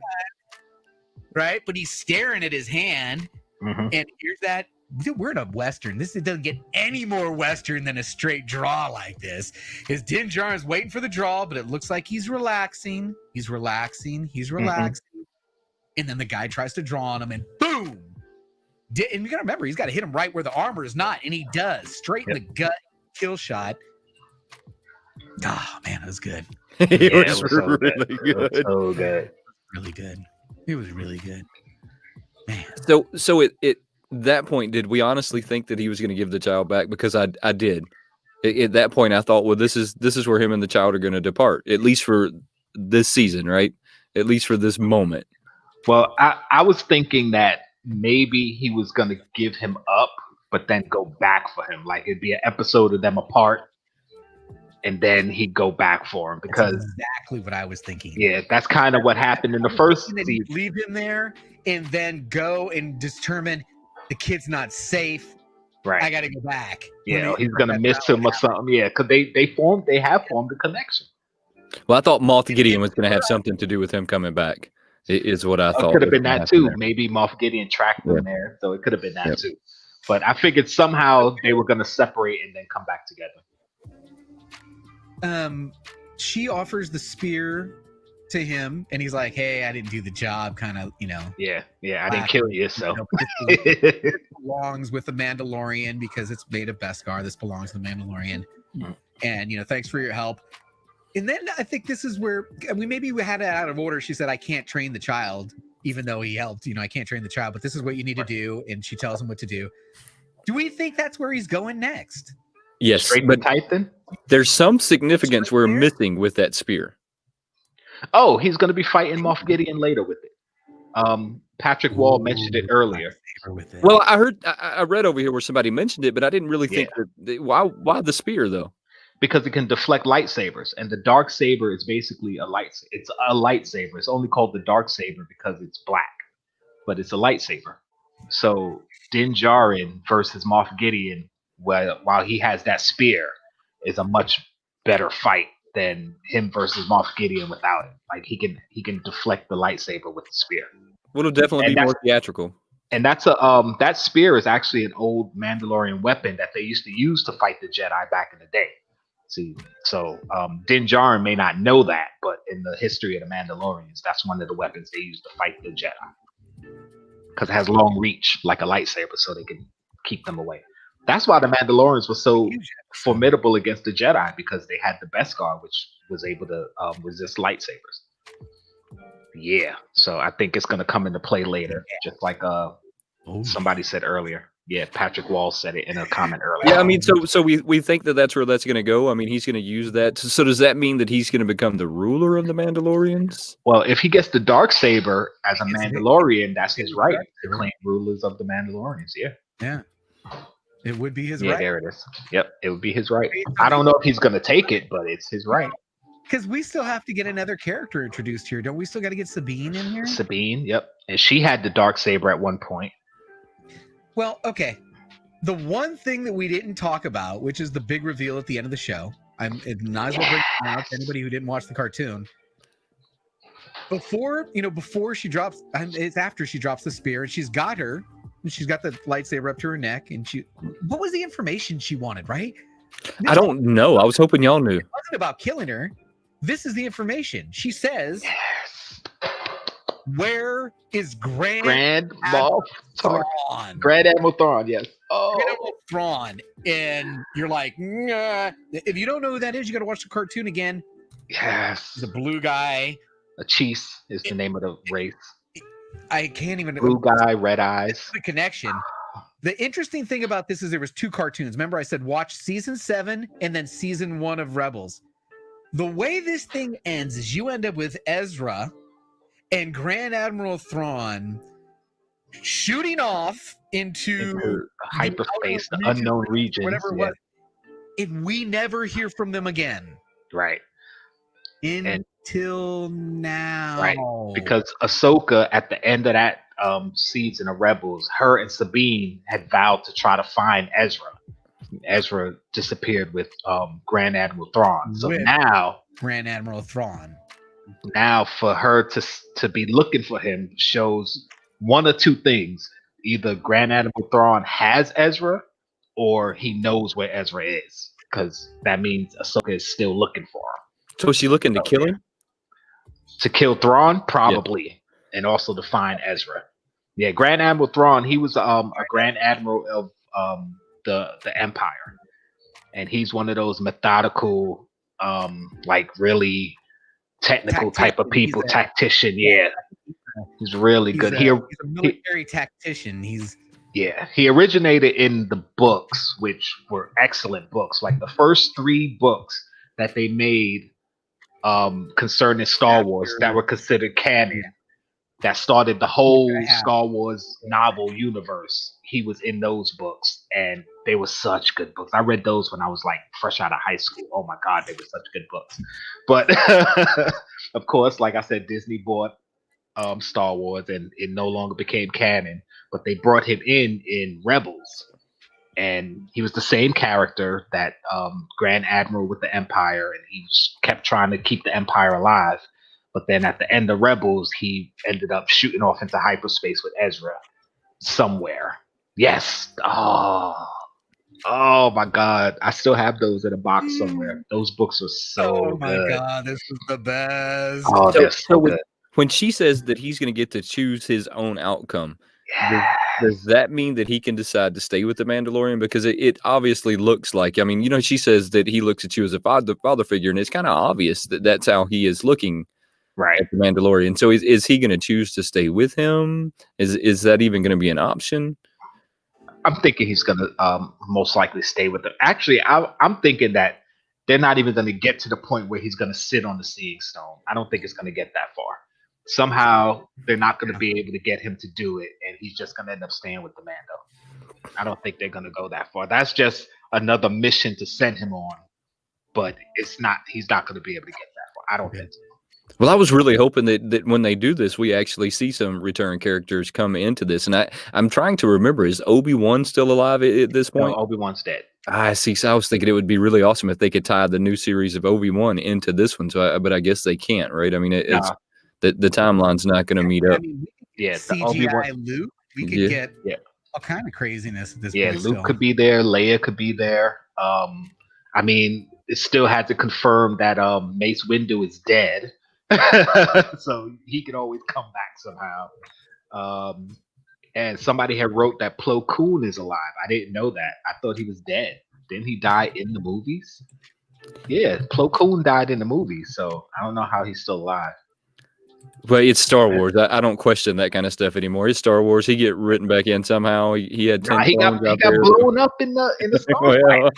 Right, but he's staring at his hand, and here's that. We're in a Western. This doesn't get any more Western than a straight draw like this. His Din Djarin's waiting for the draw, but it looks like he's relaxing. He's relaxing. And then the guy tries to draw on him, and boom! And you got to remember, he's got to hit him right where the armor is not, and he does. Straight in the gut, kill shot. Oh, man, it was good. It was really good. So good. Really good. It was really good. Man. So it that point, did we honestly think that he was going to give the child back? Because I did. At that point, I thought, well, this is where him and the child are going to depart, at least for this season, right? At least for this moment. Well, I was thinking that maybe he was going to give him up, but then go back for him. Like it'd be an episode of them apart, and then he'd go back for him. Because that's exactly what I was thinking. Yeah, that's kind of what happened in the first season. Leave him there, and then go and determine the kid's not safe. Right. I got to go back. Yeah, he's gonna miss him or something. Yeah, because they have formed a connection. Well, I thought Moff Gideon was going to have something to do with him coming back. Is what I thought. It could have been that too. There. Maybe Moff Gideon tracked them there, so it could have been that too. But I figured somehow they were going to separate and then come back together. She offers the spear to him, and he's like, "Hey, I didn't do the job." Kind of, Yeah, I didn't kill you, so it belongs with the Mandalorian because it's made of Beskar. This belongs to the Mandalorian, and thanks for your help. And then I think this is where we had it out of order. She said, "I can't train the child, even though he helped. I can't train the child, but this is what you need to do." And she tells him what to do. Do we think that's where he's going next? Yes, but Titan. There's some significance we're missing with that spear. Oh, he's going to be fighting Moff Gideon later with it. Patrick Wall mentioned it earlier. Well, I read over here where somebody mentioned it, but I didn't really think that. Why the spear though? Because it can deflect lightsabers, and the dark saber is basically a lightsaber. It's a lightsaber. It's only called the dark saber because it's black, but it's a lightsaber. So Din Djarin versus Moff Gideon, while he has that spear, is a much better fight than him versus Moff Gideon without it. Like he can deflect the lightsaber with the spear. It'll definitely be more theatrical. And that's that spear is actually an old Mandalorian weapon that they used to use to fight the Jedi back in the day. See, so Din Djarin may not know that, but in the history of the Mandalorians, that's one of the weapons they used to fight the Jedi. Because it has long reach like a lightsaber, so they can keep them away. That's why the Mandalorians were so formidable against the Jedi, because they had the Beskar, which was able to resist lightsabers. Yeah, so I think it's going to come into play later, just like somebody said earlier. Yeah, Patrick Wall said it in a comment earlier. Yeah, I mean, so we think that's where that's going to go. I mean, he's going to use that. So does that mean that he's going to become the ruler of the Mandalorians? Well, if he gets the Darksaber as a Mandalorian, that's his right to claim rulers of the Mandalorians. Yeah. It would be his right. Yeah, there it is. Yep, it would be his right. I don't know if he's going to take it, but it's his right. Because we still have to get another character introduced here. Don't we still got to get Sabine in here? Sabine, yep. And she had the Darksaber at one point. Well, okay. The one thing that we didn't talk about, which is the big reveal at the end of the show, it might as well bring it out to anybody who didn't watch the cartoon. before she drops, and it's after she drops the spear, and she's got her, and she's got the lightsaber up to her neck, and what was the information she wanted, right? I don't know. I was hoping y'all knew. It wasn't about killing her. This is the information. She says, Yes. "Where is Grand Admiral Thrawn?" Grand Admiral Thrawn, yes. Grand Admiral Thrawn. And you're like, nah. If you don't know who that is, you got to watch the cartoon again. Yes. He's a blue guy. A Chiefs is the name of the race. I can't even. Blue guy, red eyes. The connection. The interesting thing about this is there was 2 cartoons. Remember, I said watch season 7 and then season 1 of Rebels. The way this thing ends is you end up with Ezra and Grand Admiral Thrawn shooting off into hyperspace, the unknown region, whatever it was. And we never hear from them again. Right. Until now. Right. Because Ahsoka, at the end of that season of Rebels, her and Sabine had vowed to try to find Ezra. Ezra disappeared with Grand Admiral Thrawn. So now Grand Admiral Thrawn. Now for her to be looking for him shows one or two things. Either Grand Admiral Thrawn has Ezra, or he knows where Ezra is. Because that means Ahsoka is still looking for him. So is she looking to kill him? To kill Thrawn? Probably. Yeah. And also to find Ezra. Yeah, Grand Admiral Thrawn, he was a Grand Admiral of the Empire. And he's one of those methodical, like really technical type of people, tactician, yeah. He's really good. He's a military tactician. He originated in the books, which were excellent books. Like the first 3 books that they made concerning Star Wars that were considered canon, that started the whole Star Wars novel universe. He was in those books, and they were such good books. I read those when I was like fresh out of high school. Oh my God, they were such good books. But of course, like I said, Disney bought Star Wars, and it no longer became canon. But they brought him in Rebels, and he was the same character that Grand Admiral with the Empire, and he kept trying to keep the Empire alive. But then at the end of Rebels, he ended up shooting off into hyperspace with Ezra somewhere. Yes. Oh my God. I still have those in a box somewhere. Those books are so good. Oh my God, this is the best. Oh, they're so good. When she says that he's going to get to choose his own outcome, does that mean that he can decide to stay with the Mandalorian? Because it obviously looks like, I mean, you know, she says that he looks at you as a father figure, and it's kind of obvious that that's how he is looking at the Mandalorian. So is he going to choose to stay with him? Is that even going to be an option? I'm thinking he's going to most likely stay with them. Actually, I'm thinking that they're not even going to get to the point where he's going to sit on the Seeing Stone. I don't think it's going to get that far. Somehow they're not going to be able to get him to do it, and he's just going to end up staying with the Mando. I don't think they're going to go that far. That's just another mission to send him on, but it's not. He's not going to be able to get that far. I don't think so. Well, I was really hoping that when they do this, we actually see some return characters come into this. And I'm trying to remember, is Obi-Wan still alive at this point? No, Obi-Wan's dead. I see. So I was thinking it would be really awesome if they could tie the new series of Obi-Wan into this one. But I guess they can't, right? I mean, it's the timeline's not going to meet up. I mean, CGI Luke, we could get all kind of craziness at this point. Yeah, Luke could be there. Leia could be there. I mean, it still had to confirm that Mace Windu is dead. So he could always come back somehow. And somebody had wrote that Plo Koon is alive. I didn't know that. I thought he was dead. Didn't he die in the movies? Yeah, Plo Koon died in the movies, so I don't know how he's still alive. But it's Star Wars. I don't question that kind of stuff anymore. It's Star Wars. He get written back in somehow. He had 10 he got blown up in the Star Wars.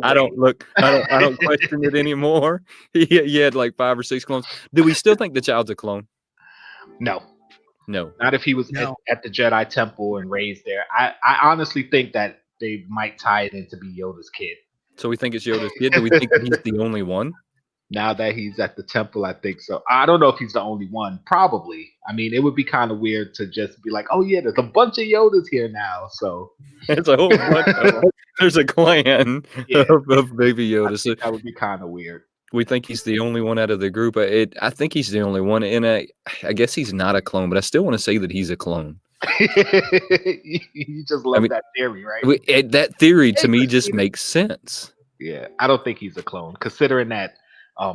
I don't question it anymore. He had like 5 or 6 clones. Do we still think the child's a clone? No. Not if he was at the Jedi Temple and raised there. I honestly think that they might tie it in to be Yoda's kid. So we think it's Yoda's kid? Do we think that he's the only one? Now that he's at the temple, I think so. I don't know if he's the only one. Probably. I mean, it would be kind of weird to just be like, oh, yeah, there's a bunch of Yodas here now. So it's a whole bunch of them. There's a clan of baby Yoda. So that would be kind of weird. We think he's the only one out of the group. I think he's the only one, and I guess he's not a clone, but I still want to say that he's a clone. You just love that theory, right? That theory to me just makes sense. Yeah, I don't think he's a clone, considering that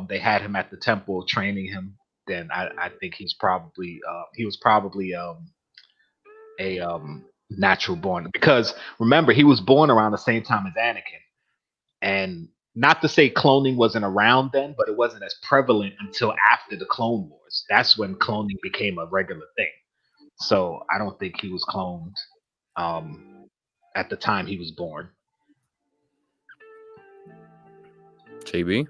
they had him at the temple training him. Then I think he was probably a natural born, because remember, he was born around the same time as Anakin, and not to say cloning wasn't around then, but it wasn't as prevalent until after the Clone Wars. That's when cloning became a regular thing. So I don't think he was cloned at the time he was born. JB?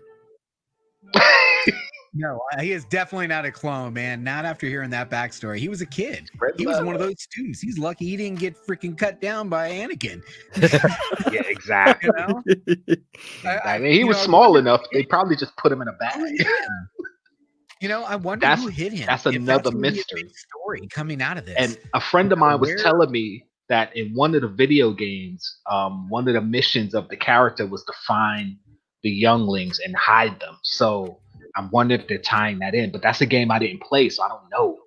No, he is definitely not a clone, man. Not after hearing that backstory. He was a kid. He was one of those students. He's lucky he didn't get freaking cut down by Anakin. Yeah, exactly. I mean, he was small enough. They probably just put him in a bag. I wonder who hit him. That's another mystery story coming out of this. And a friend of mine was telling me that in one of the video games, one of the missions of the character was to find the younglings and hide them. So I'm wondering if they're tying that in, but that's a game I didn't play, so I don't know.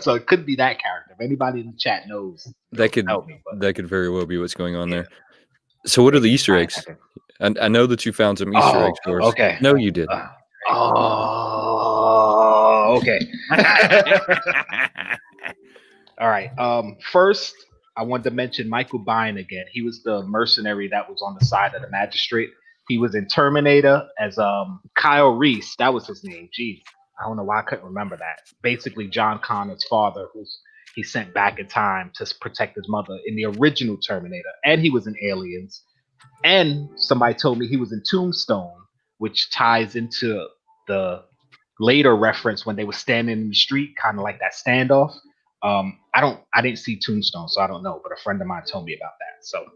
So it could be that character. If anybody in the chat knows, that could very well be what's going on there. So what are the Easter eggs? I know that you found some Easter eggs for us. Okay. No, you didn't. Okay. All right. First, I wanted to mention Michael Biehn again. He was the mercenary that was on the side of the magistrate. He was in Terminator as Kyle Reese. That was his name. Jeez, I don't know why I couldn't remember that. Basically, John Connor's father, who's he sent back in time to protect his mother in the original Terminator, and he was in Aliens. And somebody told me he was in Tombstone, which ties into the later reference when they were standing in the street, kind of like that standoff. I didn't see Tombstone, so I don't know, but a friend of mine told me about that. So,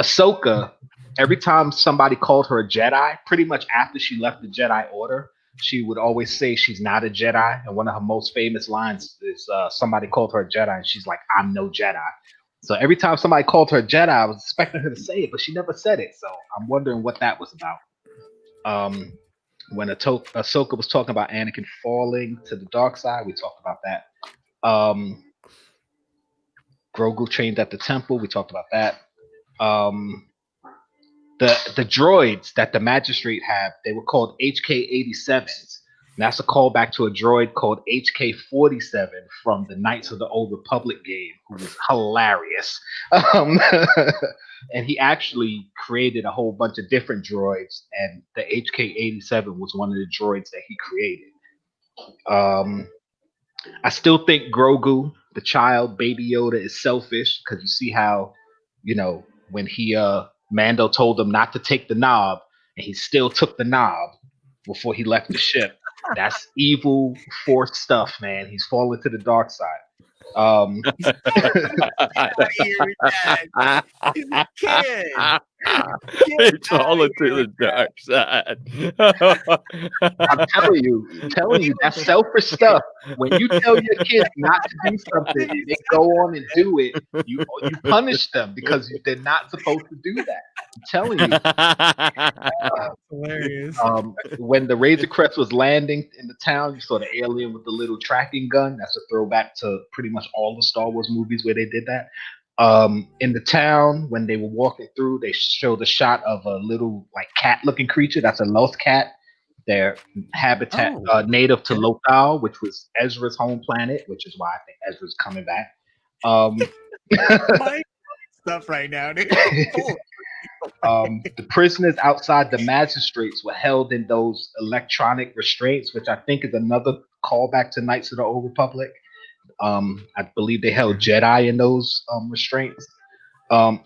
Ahsoka, every time somebody called her a Jedi, pretty much after she left the Jedi Order, she would always say she's not a Jedi. And one of her most famous lines is somebody called her a Jedi, and she's like, "I'm no Jedi." So every time somebody called her a Jedi, I was expecting her to say it, but she never said it. So I'm wondering what that was about. When Ahsoka was talking about Anakin falling to the dark side, we talked about that. Grogu trained at the temple, we talked about that. The droids that the magistrate had, they were called HK-87s. And that's a callback to a droid called HK-47 from the Knights of the Old Republic game, who was hilarious. And he actually created a whole bunch of different droids, and the HK-87 was one of the droids that he created. I still think Grogu, the child, Baby Yoda, is selfish, because you see how, when he Mando told him not to take the knob, and he still took the knob before he left the ship. That's evil Force stuff, man. He's fallen to the dark side. He's a kid. It's falling to the dark side. I'm telling you, that's selfish stuff. When you tell your kids not to do something and they go on and do it, you punish them because they're not supposed to do that. I'm telling you. Hilarious. When the Razor Crest was landing in the town, you saw the alien with the little tracking gun. That's a throwback to pretty much all the Star Wars movies where they did that. In the town, when they were walking through, they showed a shot of a little cat-looking creature. That's a lost cat. Their habitat native to Lothal, which was Ezra's home planet, which is why I think Ezra's coming back. My stuff right now, dude. The prisoners outside the magistrates were held in those electronic restraints, which I think is another callback to Knights of the Old Republic. I believe they held Jedi in those restraints. One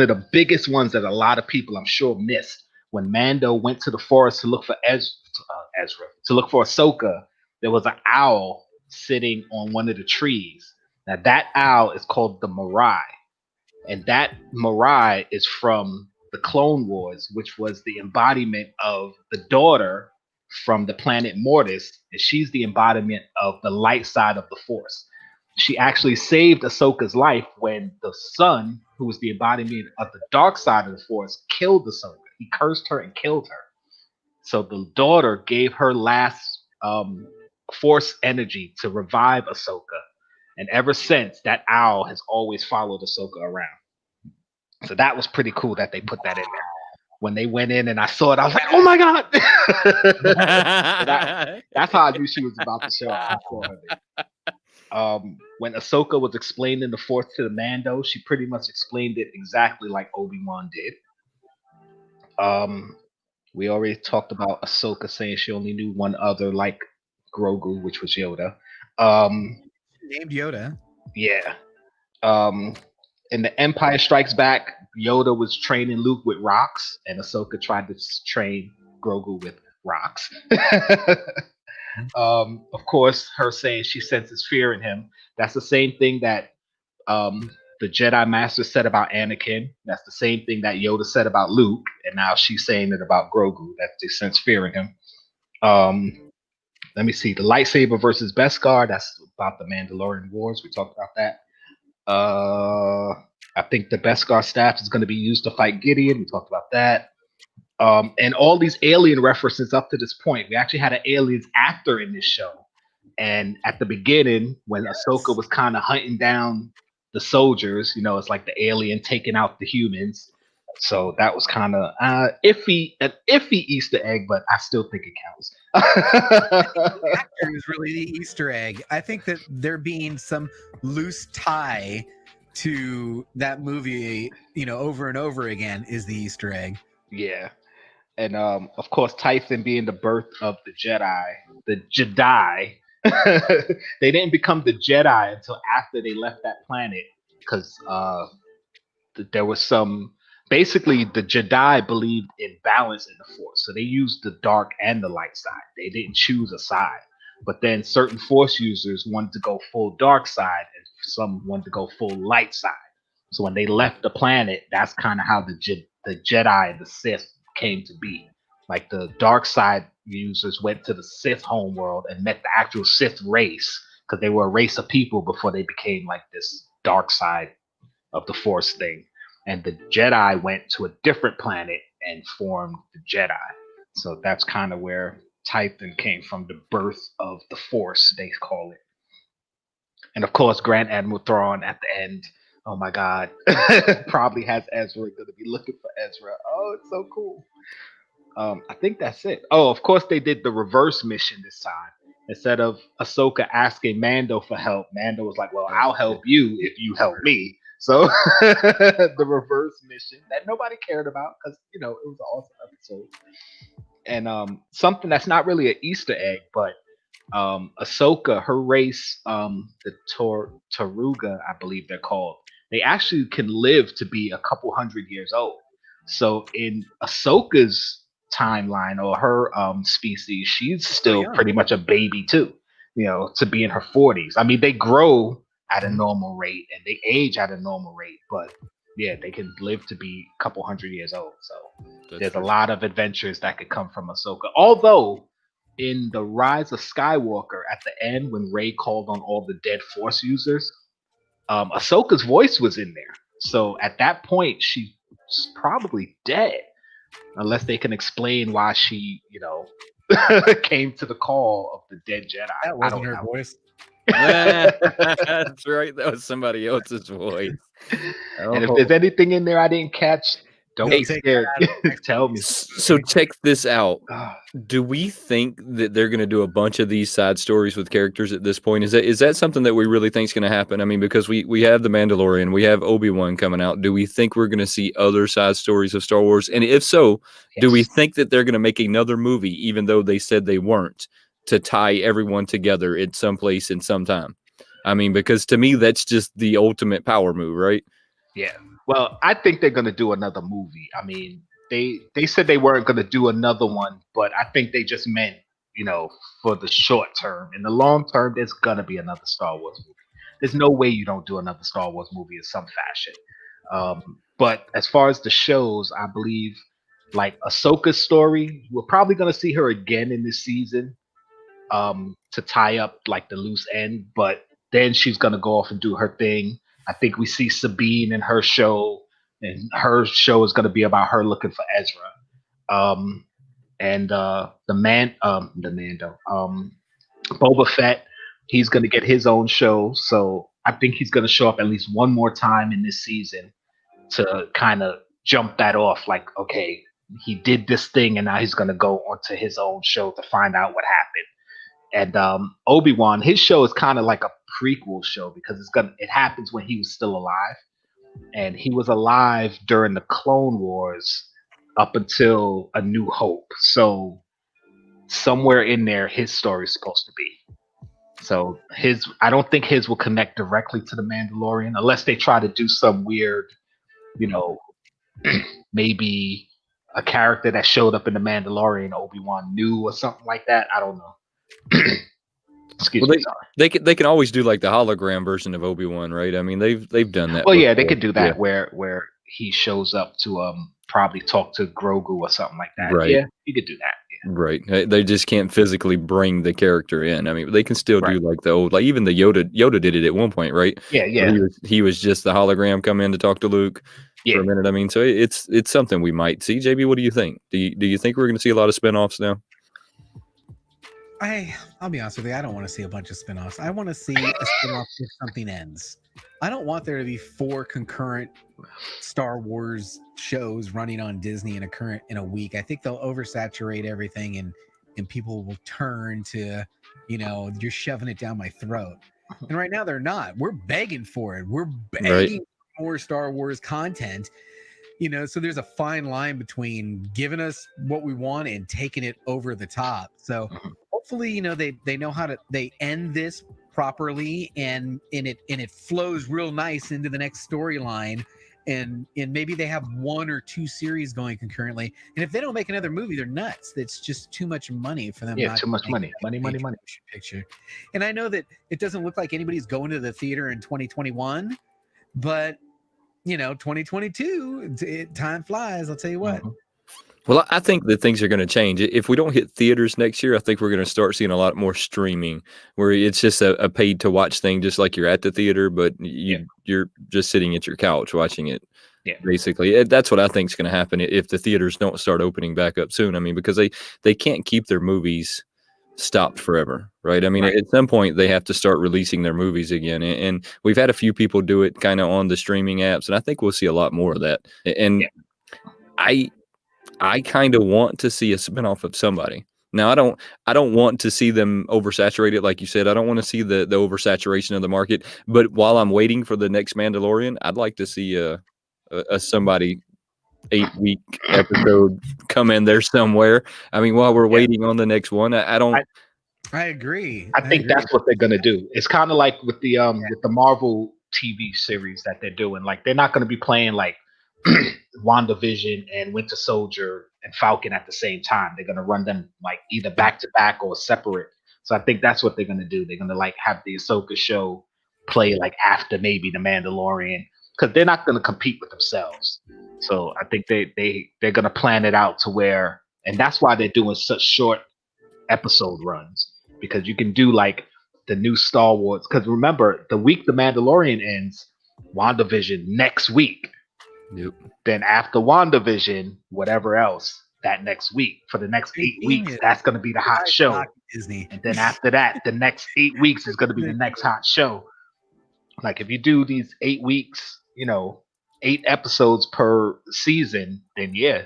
of the biggest ones that a lot of people I'm sure missed, when Mando went to the forest to look for to look for Ahsoka, there was an owl sitting on one of the trees. Now that owl is called the Mirai, and that Mirai is from the Clone Wars, which was the embodiment of the daughter from the planet Mortis, and she's the embodiment of the light side of the Force. She actually saved Ahsoka's life when the son, who was the embodiment of the dark side of the Force, killed Ahsoka. he cursed her and killed her. So the daughter gave her last force energy to revive Ahsoka. And ever since, that owl has always followed Ahsoka around. So that was pretty cool that they put that in there. When they went in and I saw it, I was like, "Oh my god!" That's how I knew she was about to show up. I saw her there. When Ahsoka was explaining the Force to the Mando, she pretty much explained it exactly like Obi-Wan did. We already talked about Ahsoka saying she only knew one other like Grogu, which was Yoda. Named Yoda. Yeah. In The Empire Strikes Back, Yoda was training Luke with rocks, and Ahsoka tried to train Grogu with rocks. Of course, her saying she senses fear in him. That's the same thing that the Jedi Master said about Anakin. That's the same thing that Yoda said about Luke, and now she's saying it about Grogu, that they sense fear in him. Let me see. The lightsaber versus Beskar, that's about the Mandalorian Wars. We talked about that. I think the Beskar staff is going to be used to fight Gideon. We talked about that. And all these alien references up to this point. We actually had an aliens actor in this show. And at the beginning, when Ahsoka was kind of hunting down the soldiers, it's like the alien taking out the humans. So that was kind of an iffy Easter egg, but I still think it counts. The actor is really the Easter egg. I think that there being some loose tie to that movie, over and over again is the Easter egg. Yeah. And of course, Tython being the birth of the Jedi. They didn't become the Jedi until after they left that planet, because there was some. Basically, the Jedi believed in balance in the Force, so they used the dark and the light side. They didn't choose a side. But then certain Force users wanted to go full dark side, and some wanted to go full light side. So when they left the planet, that's kind of how the Jedi and the Sith came to be. Like the dark side users went to the Sith homeworld and met the actual Sith race, because they were a race of people before they became like this dark side of the Force thing. And the Jedi went to a different planet and formed the Jedi. So that's kind of where Tython came from, the birth of the Force, they call it. And of course, Grand Admiral Thrawn at the end, oh my God, probably has Ezra, going to be looking for Ezra. Oh, it's so cool. I think that's it. Oh, of course, they did the reverse mission this time. Instead of Ahsoka asking Mando for help, Mando was like, well, I'll help you if you help me. So the reverse mission that nobody cared about, because it was an awesome episode. And something that's not really an Easter egg, but Ahsoka, her race, the Taruga, I believe they're called, they actually can live to be a couple hundred years old. So in Ahsoka's timeline, or her species, she's still pretty much a baby too, to be in her 40s. I mean, they grow at a normal rate and they age at a normal rate, but yeah, they can live to be a couple hundred years old. So there's a lot of adventures that could come from Ahsoka. Although in the Rise of Skywalker, at the end, when Rey called on all the dead Force users, Ahsoka's voice was in there. So at that point, she's probably dead, unless they can explain why she, came to the call of the dead Jedi. That wasn't her voice. That's right. That was somebody else's voice. And if there's anything in there I didn't catch, don't be scared. Tell me. So check this out. Do we think that they're going to do a bunch of these side stories with characters at this point? Is that something that we really think is going to happen? I mean, because we have the Mandalorian, we have Obi-Wan coming out. Do we think we're going to see other side stories of Star Wars? And if so, do we think that they're going to make another movie, even though they said they weren't, to tie everyone together at some place in some time? I mean, because to me, that's just the ultimate power move, right? Yeah. Well, I think they're going to do another movie. I mean, they said they weren't going to do another one, but I think they just meant, for the short term. In the long term, there's going to be another Star Wars movie. There's no way you don't do another Star Wars movie in some fashion. But as far as the shows, I believe, like Ahsoka's story, we're probably going to see her again in this season to tie up like the loose end. But then she's going to go off and do her thing. I think we see Sabine in her show, and her show is going to be about her looking for Ezra. and the Mando, Boba Fett, he's going to get his own show. So I think he's going to show up at least one more time in this season to kind of jump that off. Like, okay, he did this thing, and now he's going to go onto his own show to find out what happened. And Obi-Wan, his show is kind of like a prequel show because it happens when he was still alive, and he was alive during the Clone Wars up until A New Hope. So somewhere in there, his story is supposed to be. So I don't think his will connect directly to the Mandalorian unless they try to do some weird, maybe a character that showed up in the Mandalorian Obi-Wan knew or something like that. I don't know. Excuse me. Sorry. They can always do like the hologram version of Obi-Wan, right? I mean, they've done that. Well, yeah, they could do that where he shows up to probably talk to Grogu or something like that. Right. Yeah, you could do that. Yeah. Right. They just can't physically bring the character in. I mean, they can still do like the old, like even the Yoda did it at one point, right? Yeah. He was just the hologram come in to talk to Luke for a minute. I mean, so it's something we might see. JB, what do you think? Do you think we're going to see a lot of spinoffs now? I'll be honest with you. I don't want to see a bunch of spinoffs. I want to see a spinoff if something ends. I don't want there to be 4 concurrent Star Wars shows running on Disney in a week. I think they'll oversaturate everything and people will turn to, you're shoving it down my throat. And right now they're not. We're begging for it. We're begging for more Star Wars content. So there's a fine line between giving us what we want and taking it over the top. So hopefully, they know how they end this properly and it flows real nice into the next storyline. And maybe they have 1 or 2 series going concurrently. And if they don't make another movie, they're nuts. It's just too much money for them. Yeah, too much money. Money. Picture. And I know that it doesn't look like anybody's going to the theater in 2021, but 2022, time flies. I'll tell you what. Well, I think that things are going to change. If we don't hit theaters next year, I think we're going to start seeing a lot more streaming, where it's just a paid to watch thing, just like you're at the theater, but you're just sitting at your couch watching it. Yeah, basically, that's what I think is going to happen if the theaters don't start opening back up soon. I mean, because they can't keep their movies stopped forever, right? I mean, at some point they have to start releasing their movies again, and we've had a few people do it kind of on the streaming apps, and I think we'll see a lot more of that. And I kind of want to see a spinoff of somebody. Now, I don't want to see them oversaturated, like you said. I don't want to see the oversaturation of the market. But while I'm waiting for the next Mandalorian, I'd like to see a somebody 8-week episode come in there somewhere. I mean, while we're waiting on the next one, I agree. I think that's what they're gonna do. It's kind of like with the Marvel TV series that they're doing. Like, they're not gonna be playing like WandaVision and Winter Soldier and Falcon at the same time. They're gonna run them like either back to back or separate. So I think that's what they're gonna do. They're gonna like have the Ahsoka show play like after maybe the Mandalorian, because they're not gonna compete with themselves. So I think they're gonna plan it out to where, and that's why they're doing such short episode runs, because you can do like the new Star Wars. Because remember, the week the Mandalorian ends, WandaVision next week. Yep. Then after WandaVision, whatever else that next week for the next 8 weeks, that's going to be the hot show. Disney. And then after that, the next 8 weeks is going to be the next hot show. Like, if you do these 8 weeks, 8 episodes per season, then you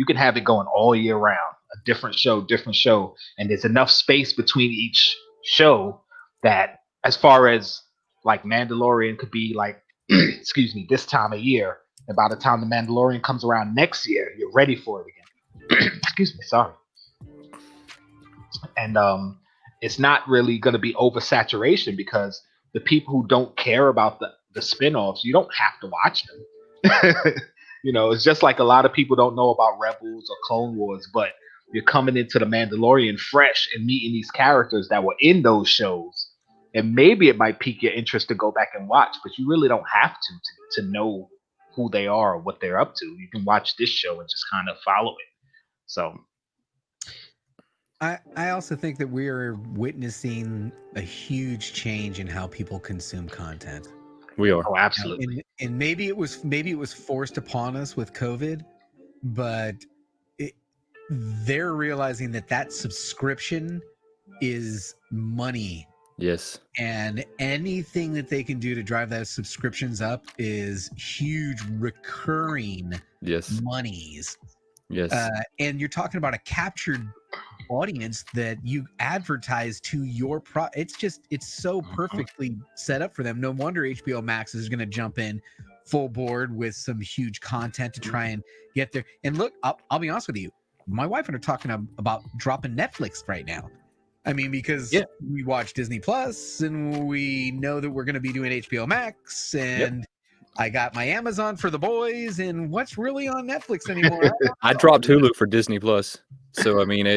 can have it going all year round. A different show, and there's enough space between each show that, as far as like Mandalorian could be like, excuse me, this time of year. And by the time the Mandalorian comes around next year, you're ready for it again. Excuse me, sorry. And it's not really going to be oversaturation, because the people who don't care about the spinoffs, you don't have to watch them. It's just like a lot of people don't know about Rebels or Clone Wars, but you're coming into the Mandalorian fresh and meeting these characters that were in those shows. And maybe it might pique your interest to go back and watch, but you really don't have to know who they are or what they're up to. You can watch this show and just kind of follow it. So I also think that we are witnessing a huge change in how people consume content. We are. Oh, absolutely. And maybe it was forced upon us with COVID, but they're realizing that subscription is money. Yes. And anything that they can do to drive those subscriptions up is huge recurring monies. Yes. And you're talking about a captured audience that you advertise to your it's so perfectly set up for them. No wonder HBO Max is going to jump in full board with some huge content to try and get there. And look, I'll be honest with you, my wife and I are talking about dropping Netflix right now. I mean, because we watch Disney Plus and we know that we're going to be doing HBO Max, and I got my Amazon for the boys, and what's really on Netflix anymore? I dropped Hulu for Disney Plus. So, I mean,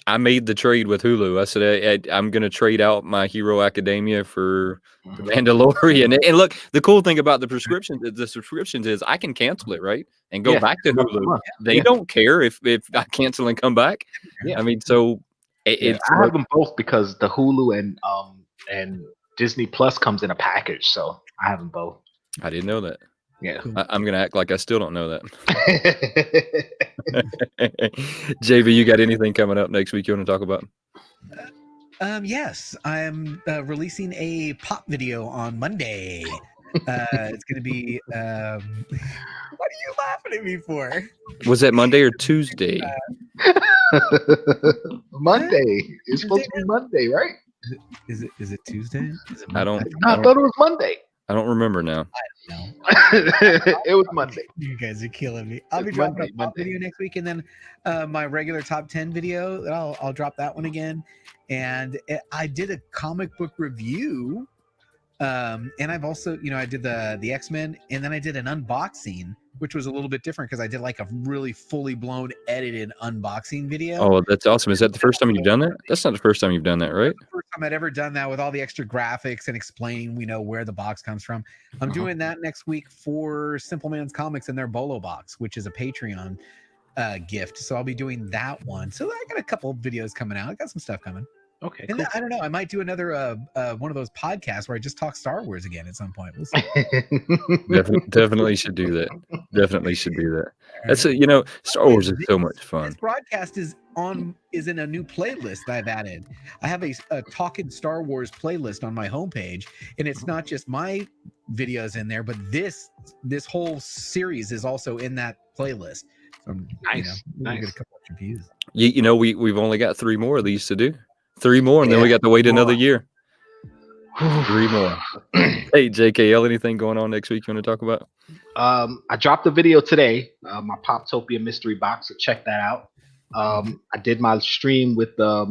I made the trade with Hulu. I said, I'm going to trade out my Hero Academia for the Mandalorian. And look, the cool thing about the subscriptions is I can cancel it, right? And go back to Hulu. They don't care if I cancel and come back. I mean, so I have them both because the Hulu and Disney Plus comes in a package. So I have them both. I didn't know that. Yeah. I'm going to act like I still don't know that. JV, you got anything coming up next week you want to talk about? Yes, I'm releasing a pop video on Monday. It's going to be what are you laughing at me for? Was that Monday or Tuesday? Monday. It's supposed to be Monday, right? Is it Tuesday? Is it I thought it was Monday. I don't remember now. I don't know. It was Monday. You guys are killing me. I'll be dropping a pop video next week, and then my regular top 10 video. I'll drop that one again. And I did a comic book review, and I've also, I did the X-Men, and then I did an unboxing, which was a little bit different because I did like a really fully blown edited unboxing video. Oh, that's awesome. Is that the first time you've done that? That's not the first time you've done that, right? That's the first time I'd ever done that with all the extra graphics and explaining, where the box comes from. I'm doing that next week for Simple Man's Comics and their Bolo box, which is a Patreon gift. So I'll be doing that one. So I got a couple of videos coming out. I got some stuff coming. Okay, and cool. I don't know. I might do another one of those podcasts where I just talk Star Wars again at some point. We'll see. Definitely should do that. Definitely should do that. That's Star Wars is so much fun. This broadcast is in a new playlist that I've added. I have a Talking Star Wars playlist on my homepage, and it's not just my videos in there, but this whole series is also in that playlist. So nice. Get a couple extra views. We've only got 3 more of these to do. 3 more, and then we got to wait another year. 3 more. Hey, JKL, anything going on next week you want to talk about? I dropped a video today, my Poptopia mystery box, so check that out. I did my stream with Pop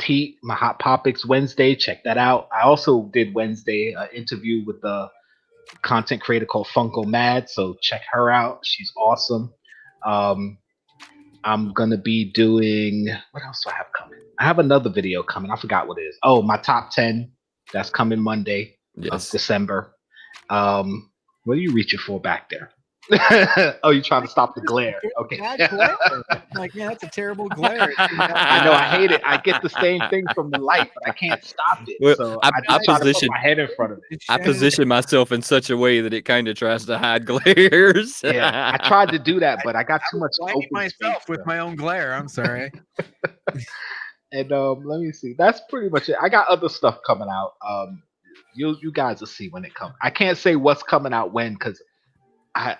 Heat, my Hot Topics Wednesday. Check that out. I also did Wednesday an interview with the content creator called Funko Mad, so check her out. She's awesome. I'm gonna be doing, what else do I have coming? I have another video coming. I forgot what it is. Oh, my top 10. That's coming Monday of December. What are you reaching for back there? Oh, you're trying to stop the glare. Okay. Like, yeah, that's a terrible glare. I know, I hate it. I get the same thing from the light, but I can't stop it. Well, so I try to put my head in front of it. I position myself in such a way that it kind of tries to hide glares. Yeah, I tried to do that, but I got too much open myself space with my own glare. I'm sorry. And let me see. That's pretty much it. I got other stuff coming out. You guys will see when it comes. I can't say what's coming out when because I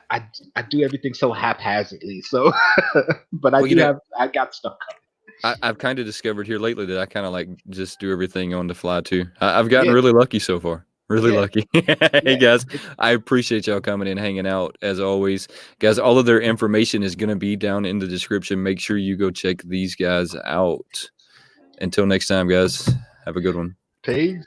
do everything so haphazardly. So, but I got stuff coming. I've kind of discovered here lately that I kind of like just do everything on the fly too. I've gotten really lucky so far. Really lucky. Hey guys, I appreciate y'all coming and hanging out as always. Guys, all of their information is going to be down in the description. Make sure you go check these guys out. Until next time, guys, have a good one. Peace.